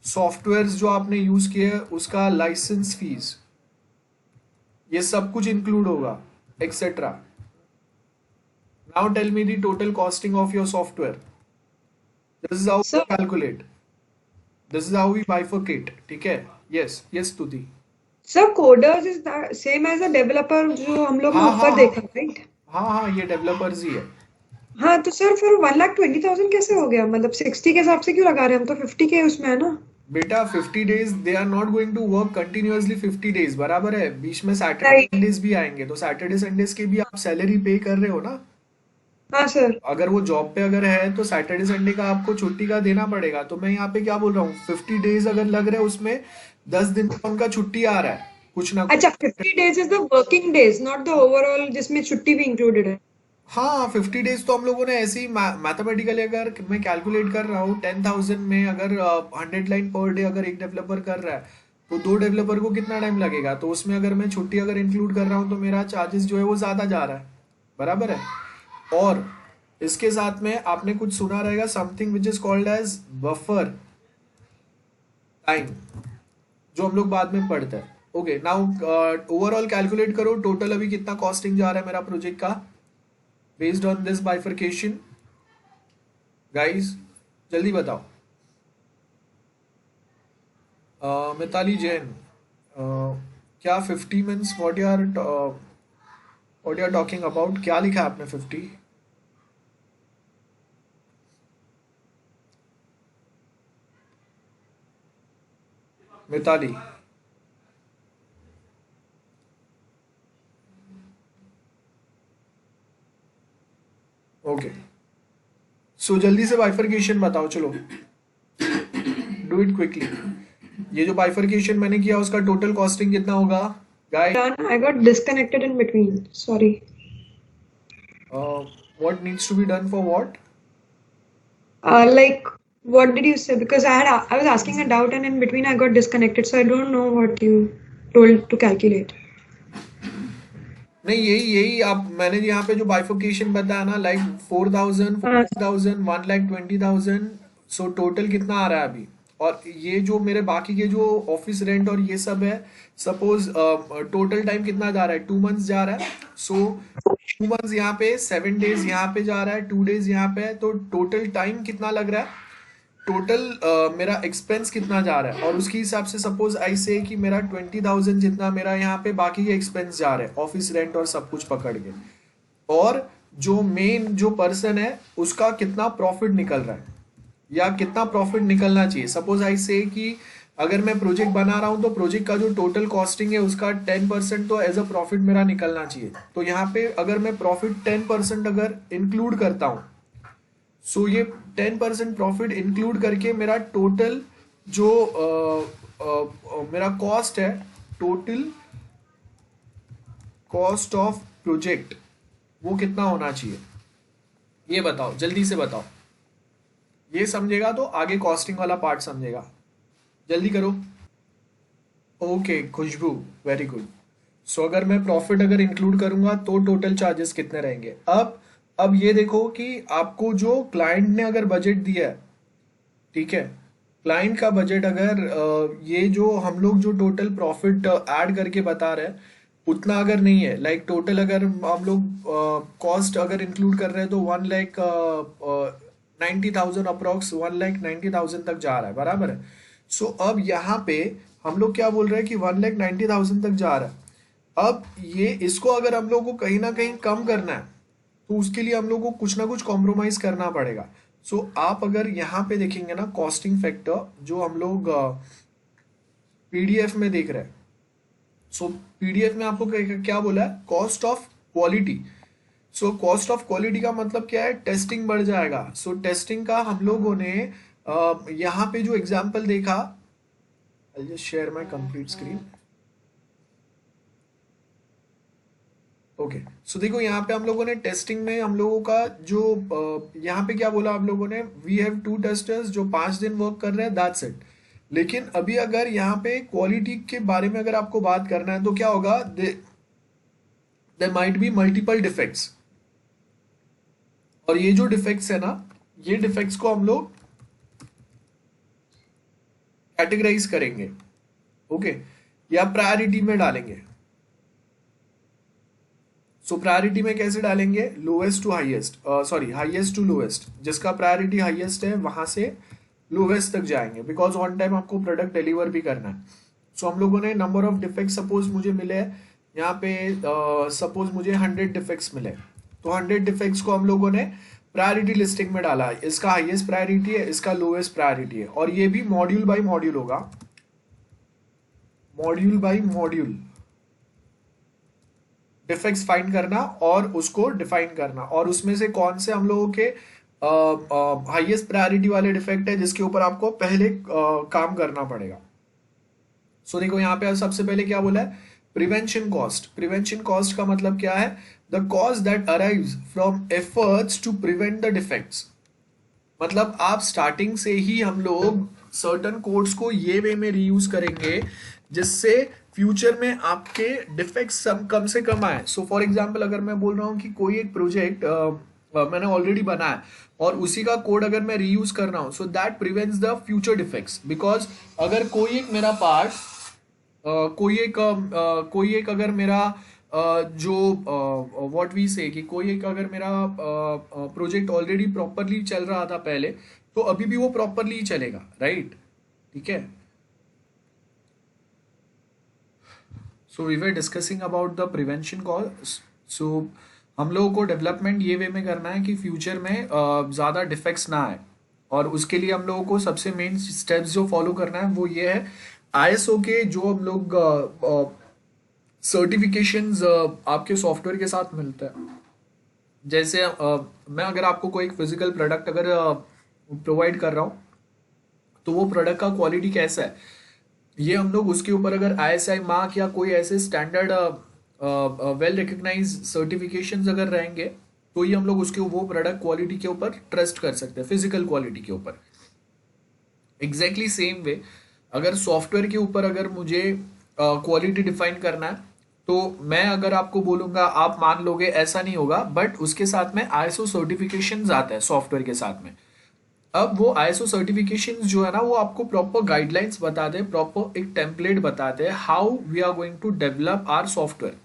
Speaker 1: software जो आपने यूज किए उसका लाइसेंस फीस, ये सब कुछ इंक्लूड होगा etcetera. Now tell me the total costing of your software. This is how
Speaker 2: Sir,
Speaker 1: we calculate, this is how we bifurcate. ठीक है, yes yes Stuti.
Speaker 2: sir, coders is the same as a developer जो हम लोग ने
Speaker 1: हाँ हाँ
Speaker 2: ऊपर देखा, राइट?
Speaker 1: हाँ, ये डेवलपर्स ही है।
Speaker 2: हाँ, तो सर फिर 1,20,000 कैसे हो गया? मतलब 60 के हिसाब से क्यों लगा रहे हैं? हम तो 50 के उसमें है ना।
Speaker 1: बेटा 50 days they are not going to work continuously 50 days, बराबर है। बीच में सैटरडे
Speaker 2: राइट।
Speaker 1: संडेज भी आएंगे, तो सैटरडे संडेज के भी आप सैलरी पे कर रहे हो ना।
Speaker 2: हाँ सर।
Speaker 1: अगर वो जॉब पे अगर है तो सैटरडे संडे का आपको छुट्टी का देना पड़ेगा। तो मैं यहाँ पे क्या बोल रहा हूँ, 50 days अगर लग रहे हैं उसमें 10 दिन का उनका छुट्टी आ रहा है कुछ ना कुछ।
Speaker 2: अच्छा, 50 days is the working days, not the overall जिसमें छुट्टी भी इंक्लूडेड है।
Speaker 1: हाँ 50 days तो हम लोगों ने ऐसे ही मैथमेटिकली अगर मैं कैलकुलेट कर रहा हूँ 10,000 में अगर 100 लाइन पर डे अगर एक डेवलपर कर रहा है तो 2 डेवलपर को कितना टाइम लगेगा। तो उसमें अगर मैं छुट्टी अगर इंक्लूड कर रहा हूँ तो मेरा चार्जेस जो है वो ज़्यादा जा रहा है, बराबर है। और इसके साथ में आपने कुछ सुना रहेगा something which is called as buffer time, जो हम लोग बाद में पढ़ते हैं। ओके, नाउ ओवरऑल कैलकुलेट करो टोटल अभी कितना कॉस्टिंग जा रहा है मेरा प्रोजेक्ट का based on this bifurcation. Guys जल्दी बताओ। मिताली जैन, क्या 50 means what you are talking about, क्या लिखा है आपने 50? मिताली ओके, सो जल्दी से बाइफरकेशन बताओ, चलो डू इट क्विकली। ये जो बाइफरकेशन मैंने किया उसका टोटल कॉस्टिंग कितना होगा guys?
Speaker 2: Done. I got disconnected in between. Sorry.
Speaker 1: What needs to be done for what?
Speaker 2: Like, what did you say? Because I was asking a doubt and in between I got disconnected, so I don't know what you told to calculate.
Speaker 1: नहीं यही आप मैंने यहाँ पे जो bifurcation बताया ना, like 4,000
Speaker 2: हाँ
Speaker 1: 40,000 1,20,000, सो टोटल कितना आ रहा है अभी। और ये जो मेरे बाकी के जो ऑफिस रेंट और ये सब है, सपोज टोटल टाइम कितना जा रहा है, 2 months जा रहा है। सो 2 months यहाँ पे, 7 days यहाँ पे जा रहा है, 2 days यहाँ पे है, तो टोटल टाइम कितना लग रहा है, टोटल मेरा एक्सपेंस कितना जा रहा है। और उसके हिसाब से सपोज ऐसे कि मेरा 20,000 जितना मेरा यहाँ पे बाकी के एक्सपेंस जा रहे हैं ऑफिस रेंट और सब कुछ पकड़ के, और जो मेन जो पर्सन है उसका कितना प्रॉफिट निकल रहा है या कितना प्रॉफिट निकलना चाहिए। सपोज ऐसे कि अगर मैं प्रोजेक्ट बना रहा हूँ तो प्रोजेक्ट का जो टोटल कॉस्टिंग है उसका 10% तो एज अ प्रॉफिट मेरा निकलना चाहिए। तो यहाँ पे अगर मैं प्रॉफिट 10% अगर इंक्लूड करता हूँ, सो ये 10% प्रॉफिट इंक्लूड करके मेरा टोटल जो मेरा कॉस्ट है, टोटल कॉस्ट ऑफ प्रोजेक्ट, वो कितना होना चाहिए, ये बताओ, जल्दी से बताओ। ये समझेगा तो आगे कॉस्टिंग वाला पार्ट समझेगा, जल्दी करो। ओके खुशबू, वेरी गुड। सो अगर मैं प्रॉफिट अगर इंक्लूड करूंगा तो टोटल चार्जेस कितने रहेंगे। अब ये देखो कि आपको जो क्लाइंट ने अगर बजट दिया है, ठीक है, क्लाइंट का बजट अगर ये जो हम लोग जो टोटल प्रॉफिट ऐड करके बता रहे हैं उतना अगर नहीं है, लाइक टोटल अगर हम लोग कॉस्ट अगर इंक्लूड कर रहे हैं तो 1 लाख 90,000 अप्रोक्स 1,90,000 तक जा रहा है, बराबर है। सो अब यहाँ पे हम लोग क्या बोल रहे हैं कि 1,90,000 तक जा रहा है। अब ये इसको अगर हम लोग को कहीं ना कहीं कम करना है तो उसके लिए हम लोग को कुछ ना कुछ कॉम्प्रोमाइज करना पड़ेगा। सो आप अगर यहाँ पे देखेंगे ना कॉस्टिंग फैक्टर जो हम लोग पीडीएफ में देख रहे हैं, सो पीडीएफ में आपको क्या बोला है, cost of quality. So cost of quality का मतलब क्या है, टेस्टिंग बढ़ जाएगा। सो टेस्टिंग का हम लोगों ने यहाँ पे जो एग्जांपल देखा, I just share my complete screen. Okay, so देखो यहाँ पे हम लोगों ने टेस्टिंग में हम लोगों का जो यहाँ पे क्या बोला हम लोगों ने, वी हैव 2 टेस्टर्स जो 5 दिन वर्क कर रहे हैं, दैट्स इट। लेकिन अभी अगर यहाँ पे क्वालिटी के बारे में अगर आपको बात करना है तो क्या होगा, there might be multiple defects. और ये जो डिफेक्ट्स है ना, ये डिफेक्ट्स को हम लोग कैटेगराइज करेंगे, ओके, या प्रायोरिटी में डालेंगे। सो प्रायोरिटी में कैसे डालेंगे, lowest to highest, sorry highest to lowest, जिसका प्रायोरिटी हाईएस्ट है वहां से लोएस्ट तक जाएंगे, बिकॉज ऑन टाइम आपको प्रोडक्ट डिलीवर भी करना है। सो हम लोगों ने नंबर ऑफ डिफेक्ट सपोज मुझे मिले यहाँ पे, सपोज मुझे 100 डिफेक्ट्स मिले, तो 100 डिफेक्ट्स को हम लोगों ने प्रायोरिटी लिस्टिंग में डाला है। इसका हाईएस्ट प्रायोरिटी है, इसका लोएस्ट प्रायोरिटी है, और ये भी मॉड्यूल बाय मॉड्यूल होगा, module by module defects find करना और उसको डिफाइन करना, और उसमें से कौन से हम लोगों के हाईएस्ट प्रायोरिटी वाले डिफेक्ट है जिसके ऊपर आपको पहले काम करना पड़ेगा। सो देखो यहाँ पे सबसे पहले क्या बोला है, प्रिवेंशन कॉस्ट। प्रिवेंशन कॉस्ट का मतलब क्या है, the cost that arrives from efforts to prevent the defects. मतलब आप स्टार्टिंग से ही हम लोग सर्टन कोड्स को ये वे में रीयूज करेंगे जिससे फ्यूचर में आपके डिफेक्ट्स कम से कम आए। सो फॉर एग्जांपल अगर मैं बोल रहा हूँ कि कोई एक प्रोजेक्ट मैंने ऑलरेडी बनाया है और उसी का कोड अगर मैं रीयूज कर रहा हूँ, so that prevents the future defects. Because अगर कोई एक मेरा पार्ट कोई एक अगर मेरा जो व्हाट वी से कि कोई एक अगर मेरा प्रोजेक्ट ऑलरेडी प्रॉपरली चल रहा था पहले, तो अभी भी वो प्रॉपरली चलेगा, राइट, ठीक है। So we were discussing about the prevention cost. So हम लोगों को डेवलपमेंट ये वे में करना है कि फ्यूचर में ज़्यादा डिफेक्ट्स ना आए, और उसके लिए हम लोगों को सबसे मेन स्टेप्स जो फॉलो करना है वो ये है, आईएसओ के जो हम लोग सर्टिफिकेशंस आपके सॉफ्टवेयर के साथ मिलता है। जैसे मैं अगर आपको कोई एक फिजिकल प्रोडक्ट अगर प्रोवाइड कर रहा हूँ, तो वो प्रोडक्ट का क्वालिटी कैसा है, ये हम लोग उसके ऊपर अगर आईएसआई मार्क या कोई ऐसे स्टैंडर्ड वेल रिकग्नाइज सर्टिफिकेशंस अगर रहेंगे, तो ये हम लोग उसके वो प्रोडक्ट क्वालिटी के ऊपर ट्रस्ट कर सकते हैं, फिजिकल क्वालिटी के ऊपर। एग्जैक्टली सेम वे अगर सॉफ्टवेयर के ऊपर अगर मुझे क्वालिटी डिफाइन करना है, तो मैं अगर आपको बोलूंगा आप मान लोगे, ऐसा नहीं होगा, बट उसके साथ में आईएसओ सर्टिफिकेशंस आता है सॉफ्टवेयर के साथ में। अब वो आईएसओ सर्टिफिकेशंस जो है ना, वो आपको प्रॉपर गाइडलाइंस बताते हैं, प्रॉपर एक टेम्पलेट बताते हैं how we are going to develop our software.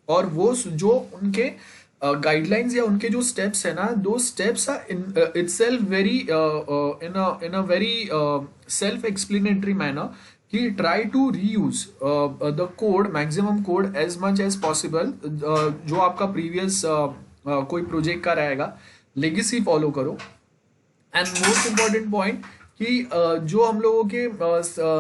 Speaker 1: और वो जो उनके गाइडलाइंस या उनके जो स्टेप्स है ना, दो steps are in itself very in a very self explanatory manner, कि try to reuse the code, maximum code as much as possible, जो आपका प्रीवियस कोई प्रोजेक्ट का रहेगा, लेगेसी फॉलो करो। एंड मोस्ट इम्पॉर्टेंट पॉइंट कि जो हम लोगों के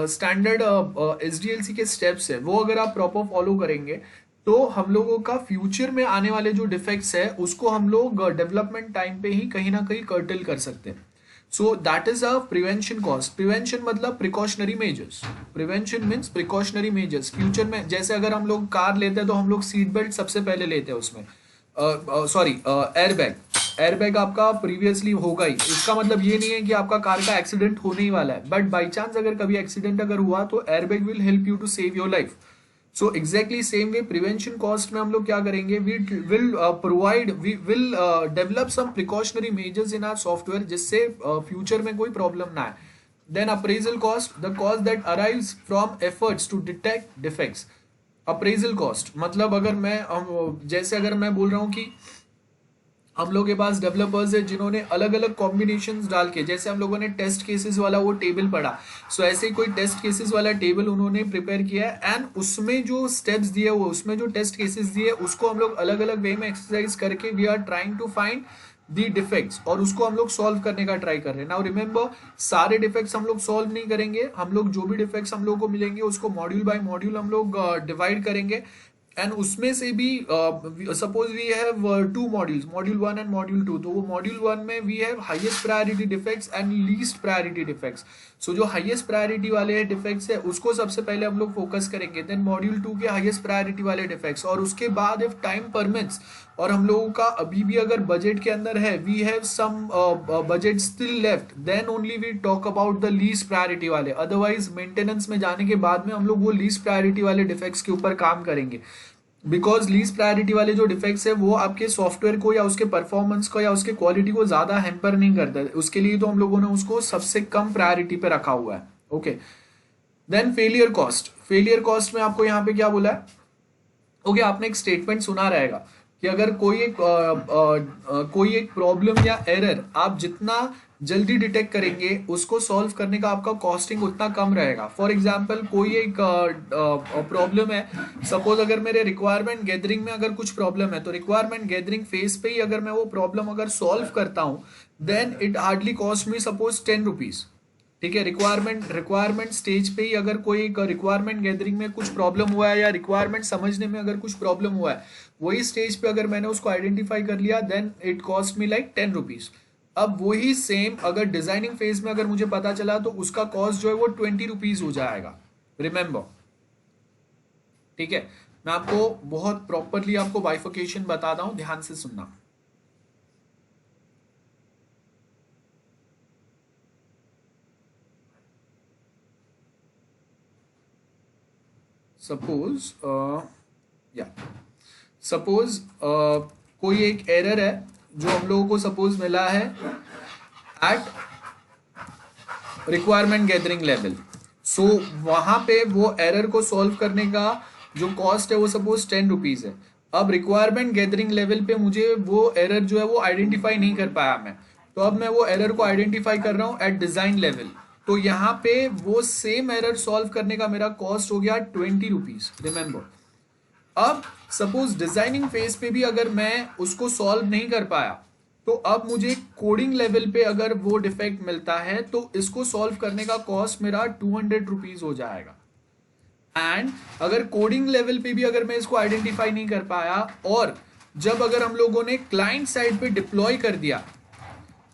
Speaker 1: स्टैंडर्ड एसडीएलसी के स्टेप्स है, वो अगर आप प्रॉपर फॉलो करेंगे, तो हम लोगों का फ्यूचर में आने वाले जो डिफेक्ट्स है उसको हम लोग डेवलपमेंट टाइम पे ही कहीं ना कहीं कर्टल कर सकते हैं। So that is a prevention cost. Prevention मतलब precautionary measures. Prevention means precautionary measures. Future में जैसे अगर हम लोग कार लेते हैं तो हम लोग सीट बेल्ट सबसे पहले लेते हैं उसमें, सॉरी एयरबैग आपका प्रीवियसली होगा ही। इसका मतलब ये नहीं है कि आपका कार का एक्सीडेंट होने ही वाला है, बट बाई चांस अगर कभी एक्सीडेंट अगर हुआ तो airbag will help you to save your life. So exactly same way prevention cost में हम लोग क्या करेंगे, we will develop some precautionary measures in our software, जिससे फ्यूचर में कोई प्रॉब्लम ना आए। Then appraisal cost, the cost that arrives from efforts to detect defects. Appraisal cost मतलब अगर मैं जैसे अगर मैं बोल रहा हूँ कि हम लोग के पास डेवलपर्स है जिन्होंने अलग अलग कॉम्बिनेशंस डाल के, जैसे हम लोगों ने टेस्ट केसेस वाला वो टेबल पढ़ा, सो ऐसे ही कोई टेस्ट केसेस वाला टेबल उन्होंने प्रिपेयर किया है, एंड उसमें जो स्टेप्स दिए हुए, उसमें जो टेस्ट केसेस दिए, उसको हम लोग अलग अलग वे में एक्सरसाइज करके we are trying to find the defects, और उसको हम लोग सॉल्व करने का ट्राई कर रहे हैं. नाउ रिमेंबर, सारे डिफेक्ट्स हम लोग सॉल्व नहीं करेंगे, हम लोग जो भी डिफेक्ट्स हम लोग को मिलेंगे उसको मॉड्यूल बाय मॉड्यूल हम लोग डिवाइड करेंगे, एंड उसमें से भी suppose we have 2 modules, module 1 and module 2, तो वो मॉड्यूल 1 में we have highest priority defects and least priority defects. So जो हाईएस्ट प्रायोरिटी वाले डिफेक्ट्स है उसको सबसे पहले हम लोग फोकस करेंगे, देन मॉड्यूल 2 के हाईएस्ट प्रायोरिटी वाले डिफेक्ट्स, और उसके बाद इफ टाइम परमिट्स और हम लोगों का अभी भी अगर बजट के अंदर है, we have some budget still left, then only we talk about the least priority वाले. अदरवाइज मेंटेनेंस में जाने के बाद में हम लोग वो लीस्ट प्रायोरिटी वाले डिफेक्ट्स के ऊपर काम करेंगे, बिकॉज लीस्ट प्रायोरिटी वाले जो डिफेक्ट्स है वो आपके सॉफ्टवेयर को या उसके परफॉर्मेंस को या उसके क्वालिटी को ज्यादा हैम्पर नहीं करता, उसके लिए तो हम लोगों ने उसको सबसे कम प्रायोरिटी पे रखा हुआ है. Okay, then failure cost. Failure cost में आपको यहाँ पे क्या बोला है? ओके, आपने एक स्टेटमेंट सुना रहेगा कि अगर कोई एक प्रॉब्लम या एरर आप जितना जल्दी डिटेक्ट करेंगे उसको सॉल्व करने का आपका कॉस्टिंग उतना कम रहेगा. फॉर एग्जांपल, कोई एक प्रॉब्लम है, सपोज अगर मेरे रिक्वायरमेंट गैदरिंग में अगर कुछ प्रॉब्लम है, तो रिक्वायरमेंट गैदरिंग फेज पे ही अगर मैं वो प्रॉब्लम अगर सॉल्व करता हूं, then it hardly cost me suppose 10 rupees. ठीक है, रिक्वायरमेंट स्टेज पे ही अगर कोई रिक्वायरमेंट गैदरिंग में कुछ प्रॉब्लम हुआ है या रिक्वायरमेंट समझने में अगर कुछ प्रॉब्लम हुआ है, वही स्टेज पे अगर मैंने उसको आइडेंटिफाई कर लिया, then it cost me like 10 rupees. अब वही सेम अगर डिजाइनिंग फेज में अगर मुझे पता चला तो उसका कॉस्ट जो है वो 20 रुपीज हो जाएगा. रिमेंबर, ठीक है, मैं आपको बहुत प्रॉपरली आपको बाइफिकेशन बताता हूं, ध्यान से सुनना. सपोज कोई एक एरर है जो हम लोगों को सपोज मिला है एट रिक्वायरमेंट गैदरिंग लेवल. सो वहां पे वो एरर को सॉल्व करने का जो कॉस्ट है वो सपोज 10 रुपीज है. अब रिक्वायरमेंट गैदरिंग लेवल पे मुझे वो एरर जो है वो आइडेंटिफाई नहीं कर पाया मैं, तो अब मैं वो एरर को आइडेंटिफाई कर रहा हूं एट डिजाइन लेवल, तो यहाँ पे वो सेम एरर सॉल्व करने का मेरा कॉस्ट हो गया 20 रुपीज. रिमेंबर, अब सपोज डिजाइनिंग फेज पे भी अगर मैं उसको सॉल्व नहीं कर पाया, तो अब मुझे कोडिंग लेवल पे अगर वो डिफेक्ट मिलता है तो इसको सॉल्व करने का कॉस्ट मेरा 200 रुपीज हो जाएगा. एंड अगर कोडिंग लेवल पे भी अगर मैं इसको आइडेंटिफाई नहीं कर पाया, और जब अगर हम लोगों ने क्लाइंट साइड पे डिप्लॉय कर दिया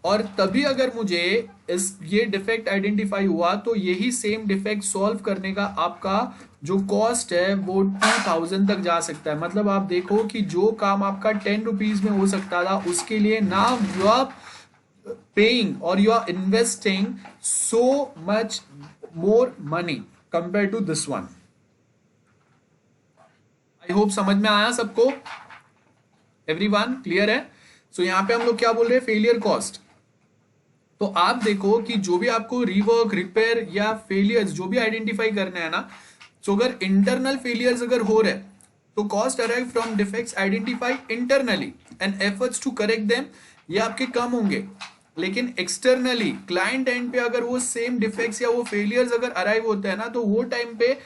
Speaker 1: और तभी अगर मुझे ये डिफेक्ट आइडेंटिफाई हुआ, तो यही सेम डिफेक्ट सॉल्व करने का आपका जो कॉस्ट है वो 2000 तक जा सकता है. मतलब आप देखो कि जो काम आपका 10 रुपीज में हो सकता था, उसके लिए नाउ यू आर पेइंग और you are investing so much more money compare to this one. I hope समझ में आया सबको, एवरीवन क्लियर है? सो यहाँ पे हम लोग क्या बोल रहे हैं, फेलियर कॉस्ट. तो आप देखो कि जो भी आपको रीवर्क, रिपेयर या फेलियर्स जो भी आइडेंटिफाई करना है ना, तो अगर इंटरनल फेलियर्स अगर हो रहे तो cost arrive from defects identified internally and efforts to correct them, ये आपके कम होंगे. लेकिन एक्सटर्नली क्लाइंट एंड पे अगर वो सेम डिफेक्ट्स या वो फेलियर्स अगर अराइव होते हैं ना, तो वो टाइम पे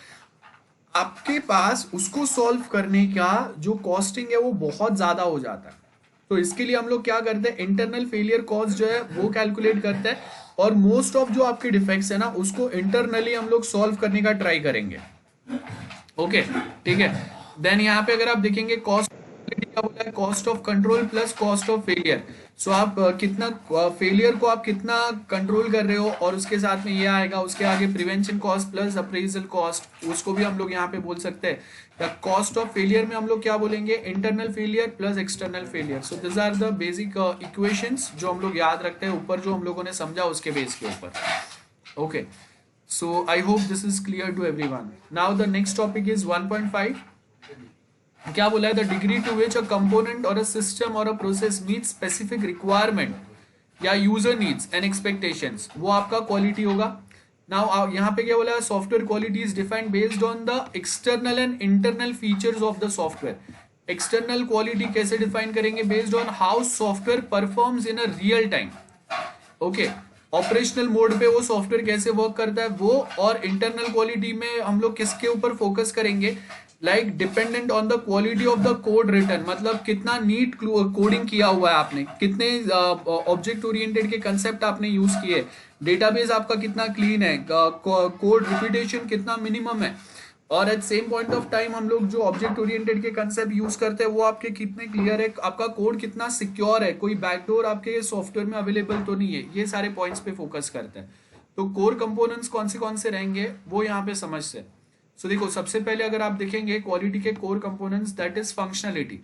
Speaker 1: आपके पास उसको सॉल्व करने का जो कॉस्टिंग है वो बहुत ज्यादा हो जाता है. तो इसके लिए हम लोग क्या करते हैं, इंटरनल फेलियर कॉस्ट जो है वो कैलकुलेट करते हैं, और मोस्ट ऑफ जो आपके डिफेक्ट्स है ना उसको इंटरनली हम लोग सॉल्व करने का ट्राई करेंगे. ओके, ठीक है. देन यहाँ पे अगर आप देखेंगे कॉस्ट क्या बोला है, cost of control plus cost of failure. So आप कितना फेलियर को आप कितना कंट्रोल कर रहे हो, और उसके साथ में ये आएगा, उसके आगे prevention cost plus appraisal cost, उसको भी हम लोग यहाँ पे बोल सकते हैं. या कॉस्ट ऑफ फेलियर में हम लोग क्या बोलेंगे, internal failure plus external failure. So this are the basic equations जो हम लोग याद रखते हैं, ऊपर जो हम लोगों ने समझा उसके बेस के ऊपर. Okay, so I hope this is clear to everyone. Now the next topic is 1.5. क्या बोला है, the degree to which a component और अ सिस्टम और a process meet specific requirement या यूजर नीड्स एंड एक्सपेक्टेशंस, वो आपका quality होगा. Now यहाँ पे क्या बोला है, software quality is defined based on the external and internal features of the software.
Speaker 4: External quality कैसे डिफाइन करेंगे? Based on how software performs in a real time. Okay, operational mode पे वो सॉफ्टवेयर कैसे वर्क करता है वो। और internal quality में हम लोग किसके ऊपर फोकस करेंगे? Like dependent on the quality of the code written, मतलब कितना नीट कोडिंग किया हुआ है आपने, कितने ऑब्जेक्ट ओरिएंटेड के कंसेप्ट आपने यूज किए, डेटाबेस आपका कितना क्लीन है, कोड रिपीटेशन कितना मिनिमम है, और at same point of time हम लोग जो ऑब्जेक्ट ओरिएंटेड के कंसेप्ट यूज करते हैं वो आपके कितने क्लियर है, आपका कोड कितना सिक्योर है, कोई बैकडोर आपके सॉफ्टवेयर में अवेलेबल तो नहीं है। ये सारे पॉइंट्स पे फोकस करते हैं। तो कोर कंपोनेंट्स कौन से रहेंगे वो यहाँ पे समझते हैं। सो देखो, सबसे पहले अगर आप देखेंगे क्वालिटी के core components, that is functionality.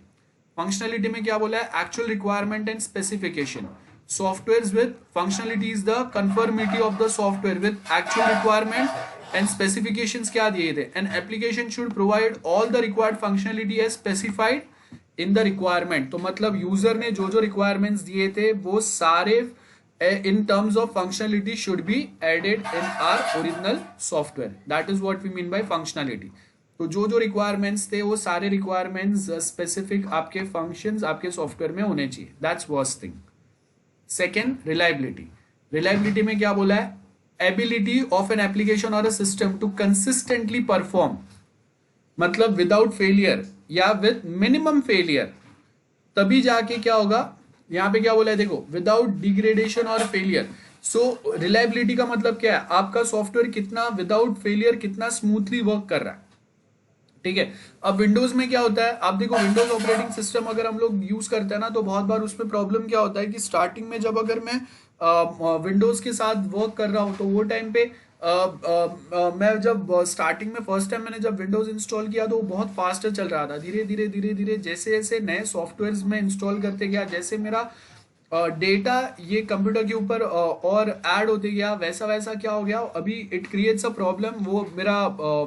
Speaker 4: Functionality में क्या बोला है? Actual requirement and specification. Software with functionality is the conformity of the software with actual requirement and specifications क्या दिए थे। An application should provide all the required functionality as specified in the requirement. तो मतलब user ने जो जो requirements दिए थे वो सारे in terms of functionality should be added in our original software. That is what we mean by functionality. तो जो जो requirements थे वो सारे requirements specific आपके functions आपके software में होने चाहिए. That's first thing. Second, reliability. Reliability में क्या बोला है? Ability of an application or a system to consistently perform, मतलब without failure या with minimum failure, तभी जाके क्या होगा? यहाँ पे क्या बोला है देखो, विदाउट डिग्रेडेशन और फेलियर। सो रिलायबिलिटी का मतलब क्या है? आपका सॉफ्टवेयर कितना विदाउट फेलियर कितना स्मूथली वर्क कर रहा है। ठीक है, अब विंडोज में क्या होता है? आप देखो, विंडोज ऑपरेटिंग सिस्टम अगर हम लोग यूज करते हैं ना, तो बहुत बार उसमें प्रॉब्लम क्या होता है कि स्टार्टिंग में जब अगर मैं विंडोज के साथ वर्क कर रहा हूँ तो वो टाइम पे मैं जब स्टार्टिंग में फर्स्ट टाइम मैंने जब विंडोज इंस्टॉल किया तो वो बहुत फास्ट चल रहा था। धीरे धीरे जैसे जैसे नए सॉफ्टवेयर्स में इंस्टॉल करते गया, जैसे मेरा डेटा ये कंप्यूटर के ऊपर और ऐड होते गया, वैसा वैसा क्या हो गया, अभी इट क्रिएट्स अ प्रॉब्लम। वो मेरा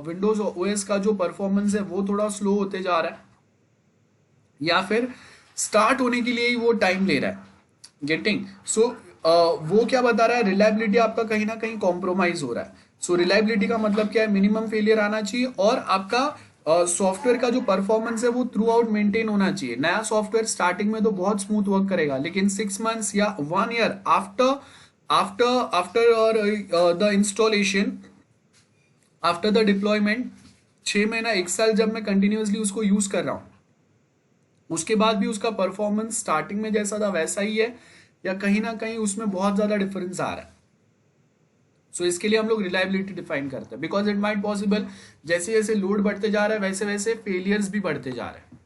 Speaker 4: विंडोज ओएस का जो परफॉर्मेंस है वो थोड़ा स्लो होते जा रहा है, या फिर स्टार्ट होने के लिए ही वो टाइम ले रहा है। गेटिंग? सो वो क्या बता रहा है? रिलायबिलिटी आपका कहीं ना कहीं कॉम्प्रोमाइज हो रहा है। सो रिलायबिलिटी का मतलब क्या है? मिनिमम फेलियर आना चाहिए और आपका सॉफ्टवेयर का जो परफॉर्मेंस है वो थ्रू आउट मेंटेन होना चाहिए। नया सॉफ्टवेयर स्टार्टिंग में तो बहुत स्मूथ वर्क करेगा, लेकिन 6 months या 1 year after the installation, after the deployment, 6 महीना 1 साल जब मैं कंटिन्यूअसली उसको यूज कर रहा हूँ, उसके बाद भी उसका परफॉर्मेंस स्टार्टिंग में जैसा था वैसा ही है या कहीं ना कहीं उसमें बहुत ज्यादा डिफरेंस आ रहा है। सो इसके लिए हम लोग रिलायबिलिटी डिफाइन करते हैं, बिकॉज इट माइट पॉसिबल जैसे जैसे लोड बढ़ते जा रहा है वैसे वैसे फेलियर्स भी बढ़ते जा रहे हैं।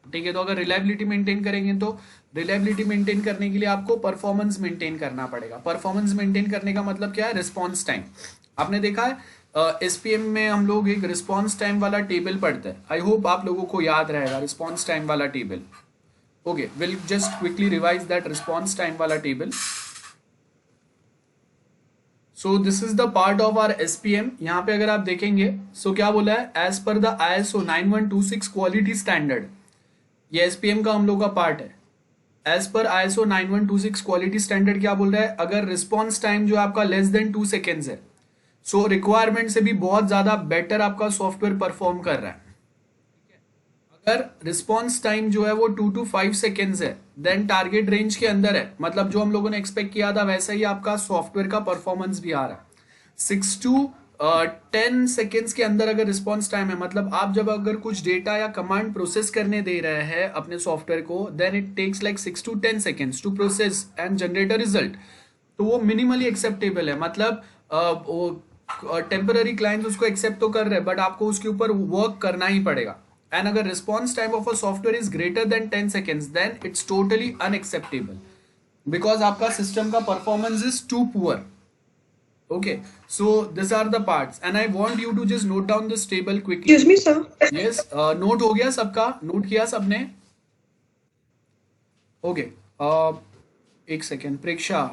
Speaker 4: ठीक है, तो अगर रिलायबिलिटी मेंटेन करेंगे तो रिलायबिलिटी मेंटेन करने के लिए आपको परफॉर्मेंस मेंटेन करना पड़ेगा। परफॉर्मेंस मेंटेन करने का मतलब क्या है? Response time. आपने देखा है एसपीएम में हम लोग एक रिस्पॉन्स टाइम वाला टेबल पढ़ते हैं। आई होप आप लोगों को याद रहेगा रिस्पॉन्स टाइम वाला table. Okay, we'll just quickly revise that response time wala table. So this is the part of our SPM. यहाँ पे अगर आप देखेंगे so क्या बोला है? As per the ISO 9126 quality standard, ये SPM का हम लोग का पार्ट है। As per ISO 9126 quality standard क्या बोल रहा है? अगर response time जो आपका less than 2 seconds है, so requirement से भी बहुत ज्यादा बेटर आपका सॉफ्टवेयर परफॉर्म कर रहा है। अगर रिस्पॉन्स टाइम जो है वो 2 to 5 सेकेंड्स है, देन टारगेट रेंज के अंदर है, मतलब जो हम लोगों ने एक्सपेक्ट किया था वैसा ही आपका सॉफ्टवेयर का परफॉर्मेंस भी आ रहा है। 6 to 10 सेकेंड्स के अंदर अगर रिस्पॉन्स टाइम है, मतलब आप जब अगर कुछ डेटा या कमांड प्रोसेस करने दे रहे हैं अपने सॉफ्टवेयर को, then it takes like 6 to 10 seconds to process and generate a result, तो वो मिनिमली एक्सेप्टेबल है। मतलब टेम्पररी क्लाइंट्स उसको एक्सेप्ट तो कर रहे हैं, बट आपको उसके ऊपर वर्क करना ही पड़ेगा। And अगर response time of a software is greater than 10 seconds, then it's totally unacceptable because आपका system का performance is too poor. Okay, so these are the parts, and I want you to just note down this table quickly.
Speaker 2: Excuse me, sir.
Speaker 4: Yes, note हो गया सबका? Note किया सबने? Okay, एक second, Preksha.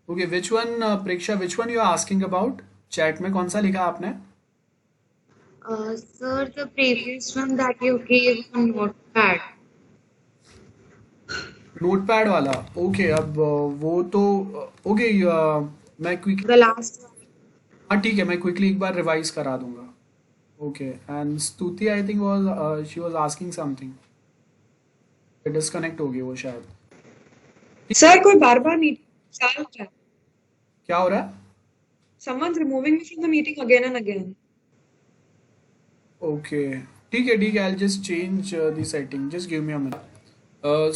Speaker 4: Okay, which one, Preksha? Which one you are asking about? Chat में कौन सा लिखा आपने?
Speaker 5: Sir, the previous one that you gave on Notepad.
Speaker 4: Notepad वाला? ओके, अब वो तो ओके, मैं क्विक
Speaker 5: The last one.
Speaker 4: हाँ ठीक है, मैं क्विकली एक बार रिवाइज करा दूंगा। Okay, and Stuti I think was she was asking something. Disconnect हो गई वो शायद.
Speaker 2: सर कोई बार बार मीटिंग चल रहा है.
Speaker 4: क्या हो रहा है?
Speaker 2: Someone's removing me from the meeting again and again.
Speaker 4: Okay, ठीक है ठीक है. I'll just change the setting. Just give me a minute.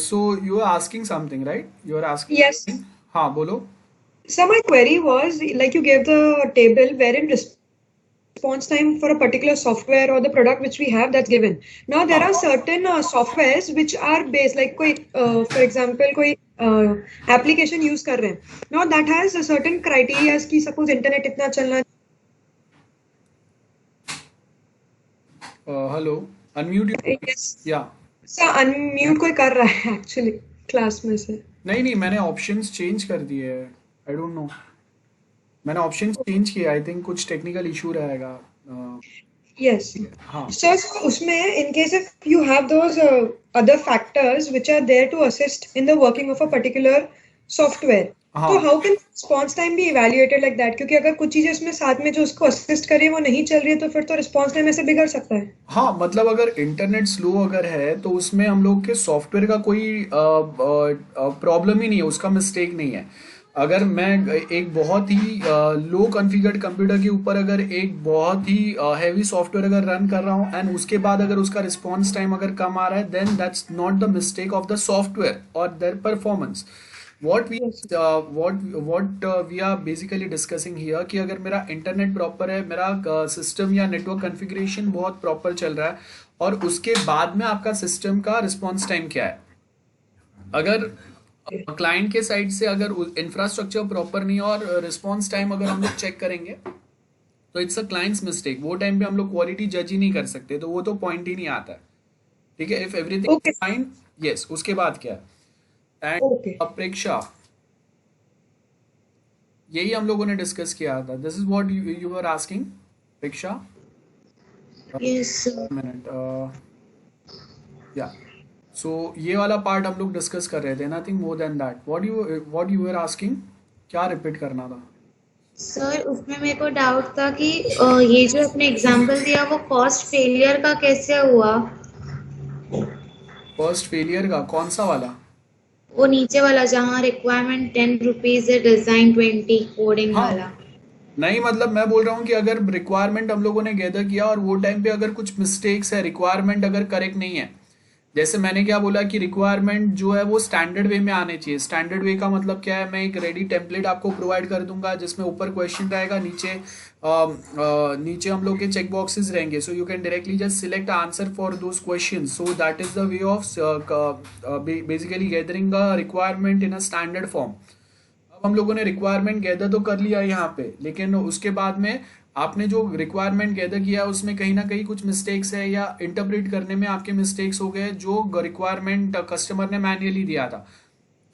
Speaker 4: So you are asking something, right? You are asking
Speaker 2: Yes.
Speaker 4: something? हाँ बोलो.
Speaker 2: So my query was like you gave the table wherein response time for a particular software or the product which we have that's given. Now there are certain softwares which are based like कोई for example कोई application use कर रहे हैं. Now that has a certain criteria कि suppose internet इतना चलना.
Speaker 4: Hello, unmute.
Speaker 2: Yes.
Speaker 4: या
Speaker 2: sir unmute कोई कर रहा है एक्चुअली क्लास में से.
Speaker 4: नहीं, मैंने ऑप्शंस चेंज कर दिए हैं. आई डोंट नो, मैंने ऑप्शंस चेंज किए. आई थिंक कुछ टेक्निकल इशू रहेगा.
Speaker 2: Yes.
Speaker 4: हाँ.
Speaker 2: So उसमें in case if you have those other factors which are there to assist in the working of a particular software,
Speaker 4: हाँ.
Speaker 2: तो how can response time be evaluated like that? क्योंकि अगर कुछ चीजें उसमें साथ में जो उसको असिस्ट करे वो नहीं चल रही है तो फिर तो रिस्पॉन्स टाइम ऐसे बिगड़ सकता है.
Speaker 4: हाँ, मतलब अगर इंटरनेट स्लो अगर है तो उसमें हम लोग के सॉफ्टवेयर का कोई प्रॉब्लम ही नहीं है, उसका मिस्टेक नहीं है. अगर मैं एक बहुत ही लो कॉन्फ़िगर्ड कंप्यूटर के ऊपर अगर एक बहुत ही हैवी सॉफ्टवेयर अगर रन कर रहा हूँ एंड उसके बाद अगर उसका रिस्पॉन्स टाइम अगर कम आ रहा है, then that's not the mistake of the software और their performance. what we are basically discussing here कि अगर मेरा इंटरनेट प्रॉपर है, मेरा सिस्टम या नेटवर्क कॉन्फ़िगरेशन बहुत प्रॉपर चल रहा है और उसके बाद में आपका सिस्टम का रिस्पॉन्स टाइम क्या है. अगर क्लाइंट के साइड से अगर इंफ्रास्ट्रक्चर प्रॉपर नहीं और रिस्पॉन्स टाइम अगर हम लोग चेक करेंगे तो इट्स अ क्लाइंट्स मिस्टेक. वो टाइम पे हम लोग क्वालिटी जज ही नहीं कर सकते, तो वो तो पॉइंट ही नहीं आता है. ठीक है, इफ एवरीथिंग फाइन. यस, उसके बाद क्या है. एंड अपेक्षा, यही हम लोगों ने डिस्कस किया था. This is what you are asking अपेक्षा.
Speaker 5: Yes, sir.
Speaker 4: मिनट. या सो ये वाला पार्ट हम लोग डिस्कस कर रहे थे. Nothing more than that. What you are asking, क्या रिपीट करना था?
Speaker 5: सर उसमें मेरे को डाउट था कि ये जो आपने एग्जांपल दिया वो कॉस्ट फेलियर का कैसे हुआ.
Speaker 4: फर्स्ट फेलियर का कौन सा वाला?
Speaker 5: वो नीचे वाला जहाँ रिक्वायरमेंट 10 रुपीज है, डिजाइन 20, कोडिंग
Speaker 4: हाँ.
Speaker 5: वाला.
Speaker 4: नहीं, मतलब मैं बोल रहा हूँ कि अगर रिक्वायरमेंट हम लोगों ने गैदर किया और वो टाइम पे अगर कुछ मिस्टेक्स है, रिक्वायरमेंट अगर करेक्ट नहीं है, जैसे मैंने क्या बोला कि रिक्वायरमेंट जो है वो स्टैंडर्ड वे में आने चाहिए. स्टैंडर्ड वे का मतलब क्या है, मैं एक रेडी टेम्पलेट आपको प्रोवाइड कर दूंगा जिसमें ऊपर क्वेश्चन रहेगा, नीचे हम लोग के चेक बॉक्सेस रहेंगे. So you can directly just select answer for those question. So that is the way of basically gathering the requirement in a standard form. अब हम लोगों ने रिक्वायरमेंट गैदर तो कर लिया यहाँ पे, लेकिन उसके बाद में आपने जो रिक्वायरमेंट गैदर किया उसमें कहीं ना कहीं कुछ मिस्टेक्स है या इंटरप्रेट करने में आपके मिस्टेक्स हो गए जो रिक्वायरमेंट कस्टमर ने मैन्युअली दिया था.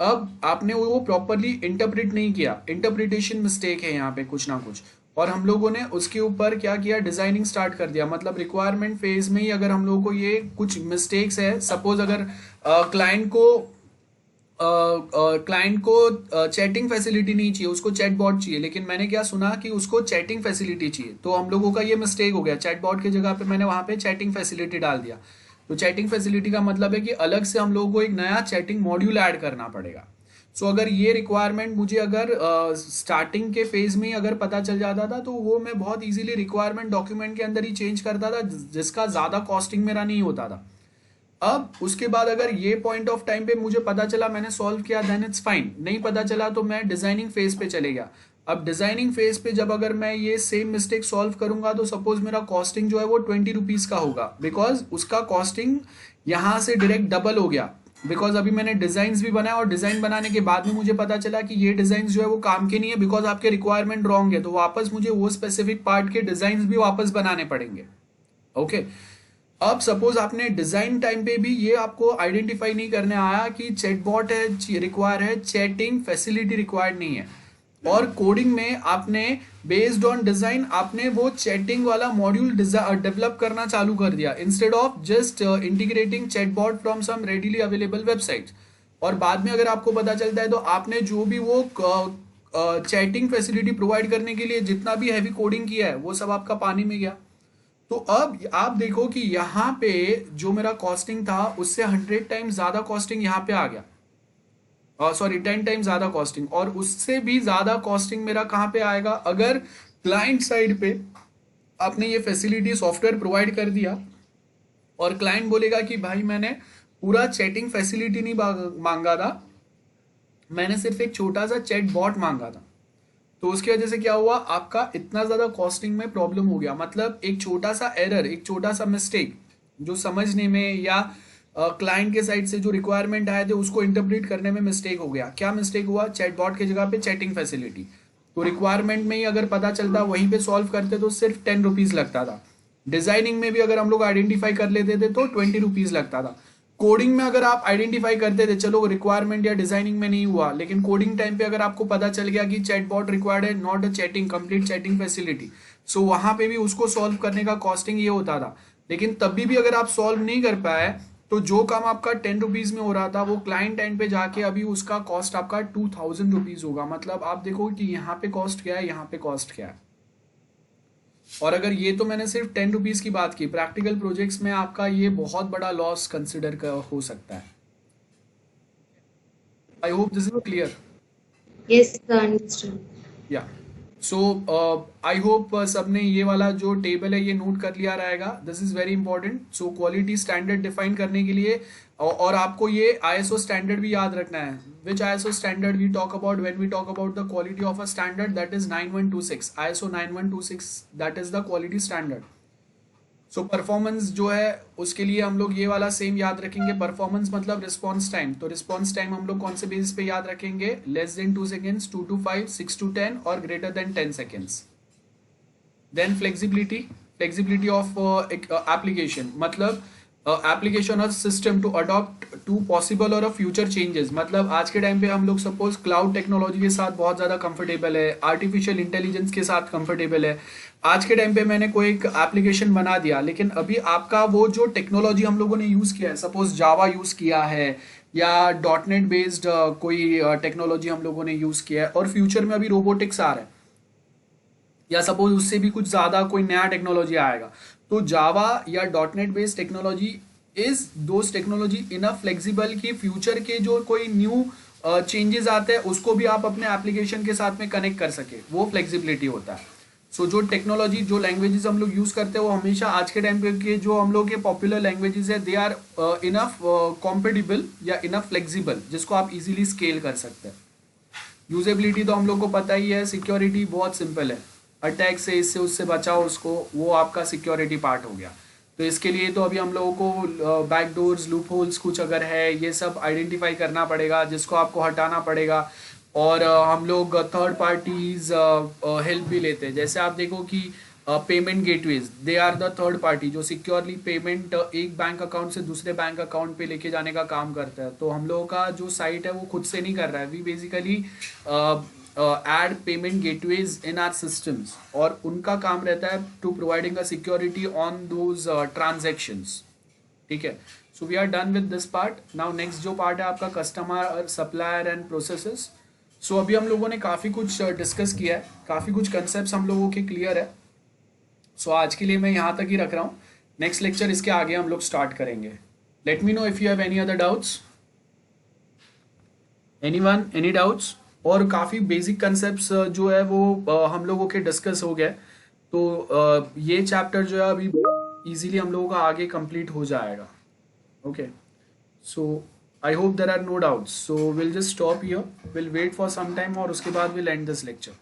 Speaker 4: अब आपने वो प्रॉपरली इंटरप्रेट नहीं किया, इंटरप्रिटेशन मिस्टेक है यहाँ पे कुछ ना कुछ. और हम लोगों ने उसके ऊपर क्या किया, डिजाइनिंग स्टार्ट कर दिया. मतलब रिक्वायरमेंट फेज में ही अगर हम लोगों को ये कुछ मिस्टेक्स है, सपोज अगर क्लाइंट को चैटिंग फैसिलिटी नहीं चाहिए, उसको चैट बॉट चाहिए, लेकिन मैंने क्या सुना कि उसको चैटिंग फैसिलिटी चाहिए, तो हम लोगों का ये मिस्टेक हो गया. चैट बॉट की जगह पे मैंने वहां पे चैटिंग फैसिलिटी डाल दिया. तो चैटिंग फैसिलिटी का मतलब है कि अलग से हम लोगों को एक नया चैटिंग मॉड्यूल ऐड करना पड़ेगा. सो अगर ये रिक्वायरमेंट मुझे अगर स्टार्टिंग के फेज में ही अगर पता चल जाता था तो वो मैं बहुत इजीली रिक्वायरमेंट डॉक्यूमेंट के अंदर ही चेंज करता था, जिसका ज़्यादा कॉस्टिंग मेरा नहीं होता था. अब उसके बाद अगर ये पॉइंट ऑफ टाइम पे मुझे पता चला, मैंने सॉल्व किया, देन इट्स फाइन. नहीं पता चला तो मैं डिजाइनिंग फेज पे चले गया. अब डिजाइनिंग फेज पे जब अगर मैं ये सेम मिस्टेक सॉल्व करूंगा तो सपोज मेरा कॉस्टिंग जो है वो 20 रुपीज का होगा, बिकॉज उसका कॉस्टिंग यहाँ से डायरेक्ट डबल हो गया. बिकॉज अभी मैंने डिजाइन भी बनाया और डिजाइन बनाने के बाद में मुझे पता चला कि ये डिजाइन जो है वो काम के नहीं है, बिकॉज आपके रिक्वायरमेंट रॉन्ग है. तो वापस मुझे वो स्पेसिफिक पार्ट के डिजाइन भी वापस बनाने पड़ेंगे. ओके. अब सपोज आपने डिजाइन टाइम पे भी ये आपको आइडेंटिफाई नहीं करने आया कि चैटबॉट है रिक्वायर है, चैटिंग फैसिलिटी रिक्वायर्ड नहीं है. और कोडिंग में आपने बेस्ड ऑन डिजाइन आपने वो चैटिंग वाला मॉड्यूल डेवलप करना चालू कर दिया, instead of just integrating chatbot from some readily available website. और बाद में अगर आपको पता चलता है तो आपने जो भी वो चैटिंग फैसिलिटी प्रोवाइड करने के लिए जितना भी हैवी कोडिंग किया है वो सब आपका पानी में गया. तो अब आप देखो कि यहाँ पे जो मेरा कॉस्टिंग था उससे 100 टाइम्स ज्यादा कॉस्टिंग यहाँ पे आ गया, सॉरी 10 टाइम्स ज्यादा कॉस्टिंग, और उससे भी ज्यादा कॉस्टिंग मेरा कहाँ पे आएगा अगर क्लाइंट साइड पे आपने ये फैसिलिटी सॉफ्टवेयर प्रोवाइड कर दिया और क्लाइंट बोलेगा कि भाई मैंने पूरा चैटिंग फैसिलिटी नहीं मांगा था, मैंने सिर्फ एक छोटा सा चैट बॉट मांगा था। तो उसकी वजह से क्या हुआ, आपका इतना ज्यादा कॉस्टिंग में प्रॉब्लम हो गया। मतलब एक छोटा सा एरर, एक छोटा सा मिस्टेक जो समझने में या क्लाइंट के साइड से जो रिक्वायरमेंट आए थे उसको इंटरप्रेट करने में मिस्टेक हो गया। क्या मिस्टेक हुआ, चैटबॉट की जगह पे चैटिंग फैसिलिटी। तो रिक्वायरमेंट में ही अगर पता चलता वहीं पे सॉल्व करते तो सिर्फ 10 रुपीज लगता था। डिजाइनिंग में भी अगर हम लोग आइडेंटिफाई कर लेते थे तो 20 रुपीज लगता था। कोडिंग में अगर आप आइडेंटिफाई करते थे, चलो रिक्वायरमेंट या डिजाइनिंग में नहीं हुआ, लेकिन कोडिंग टाइम पे अगर आपको पता चल गया कि चैटबॉट रिक्वायर्ड है, not a chatting, complete chatting facility, so वहां पे भी उसको सॉल्व करने का कॉस्टिंग ये होता था। लेकिन तभी भी अगर आप सॉल्व नहीं कर पाए तो जो काम आपका 10 रुपीज में हो रहा था वो क्लाइंट एंड पे जाके अभी उसका कॉस्ट आपका 2000 रुपीज होगा। मतलब आप देखो कि यहाँ पे कॉस्ट क्या है, यहाँ पे कॉस्ट क्या है। और अगर ये तो मैंने सिर्फ 10 रुपीज की बात की, प्रैक्टिकल प्रोजेक्ट्स में आपका ये बहुत बड़ा लॉस कंसिडर हो सकता है। आई hope this is clear.
Speaker 5: Yes, sir, understood.
Speaker 4: या सो आई होप सबने ये वाला जो टेबल है ये नोट कर लिया रहेगा। This is very important. So quality standard define करने के लिए और आपको ये ISO स्टैंडर्ड भी याद रखना है। Which ISO standard we talk about when we talk about the quality of a standard, that is 9126, ISO 9126, that is the quality standard. So performance जो है उसके लिए हम लोग ये वाला सेम याद रखेंगे। परफॉर्मेंस मतलब रिस्पॉन्स टाइम, तो रिस्पॉन्स टाइम हम लोग कौन से बेसिस पे याद रखेंगे, less than 2 seconds, 2 to 5, 6 to 10 और greater than 10 seconds. Then flexibility, flexibility of application, मतलब एप्लीकेशन और system to adopt to possible और फ्यूचर चेंजेस। मतलब आज के टाइम पे हम लोग सपोज क्लाउड टेक्नोलॉजी के साथ बहुत ज़्यादा कंफर्टेबल है, आर्टिफिशियल इंटेलिजेंस के साथ कंफर्टेबल है। आज के टाइम पे मैंने कोई एक एप्लीकेशन बना दिया, लेकिन अभी आपका वो जो टेक्नोलॉजी हम लोगों ने यूज़ किया है, सपोज जावा यूज़ किया है या .NET बेस्ड कोई टेक्नोलॉजी हम लोगों ने यूज़ किया है, और फ्यूचर में अभी रोबोटिक्स आ रहा है, या सपोज उससे भी कुछ ज्यादा कोई नया टेक्नोलॉजी आएगा, तो जावा या .NET based technology is those technology enough flexible कि फ्यूचर के जो कोई न्यू चेंजेस आते हैं उसको भी आप अपने एप्लीकेशन के साथ में कनेक्ट कर सके, वो फ्लेक्सिबिलिटी होता है। सो जो टेक्नोलॉजी, जो लैंग्वेजेस हम लोग यूज करते हैं वो हमेशा आज के टाइम पे के जो हम लोग के पॉपुलर लैंग्वेजेस है, दे आर इनफ कॉम्पेटिबल या इनफ फ्लेक्सिबल, जिसको आप इजीली स्केल कर सकते हैं। यूजेबिलिटी तो हम लोग को पता ही है। सिक्योरिटी बहुत सिंपल है, अटैक से इससे उससे बचाओ उसको, वो आपका सिक्योरिटी पार्ट हो गया। तो इसके लिए तो अभी हम लोगों को बैकडोर्स, लूप होल्स कुछ अगर है ये सब आइडेंटिफाई करना पड़ेगा, जिसको आपको हटाना पड़ेगा। और हम लोग थर्ड पार्टीज हेल्प भी लेते हैं। जैसे आप देखो कि payment gateways, they are the third party जो सिक्योरली पेमेंट एक बैंक अकाउंट से दूसरे बैंक अकाउंट पे लेके जाने का काम करता है। तो हम लोगों का जो साइट है वो खुद से नहीं कर रहा है, we basically add payment gateways in our systems, और उनका काम रहता है to providing a security on those transactions। ठीक है, so we are done with this part। now next जो part है आपका customer और supplier and processes। so अभी हम लोगों ने काफ़ी कुछ डिस्कस किया है, काफ़ी कुछ concepts हम लोगों के क्लियर है। so आज के लिए मैं यहाँ तक ही रख रहा हूँ, नेक्स्ट लेक्चर इसके आगे हम लोग स्टार्ट करेंगे। let me know if you have any other doubts, anyone, any doubts। और काफ़ी बेसिक कंसेप्ट्स जो है वो हम लोगों के डिस्कस हो गए। तो ये चैप्टर जो है अभी इजीली हम लोगों का आगे कंप्लीट हो जाएगा। Okay, so I hope there are no doubts. So will just stop here, will wait for some time और उसके बाद विल एंड दिस लेक्चर।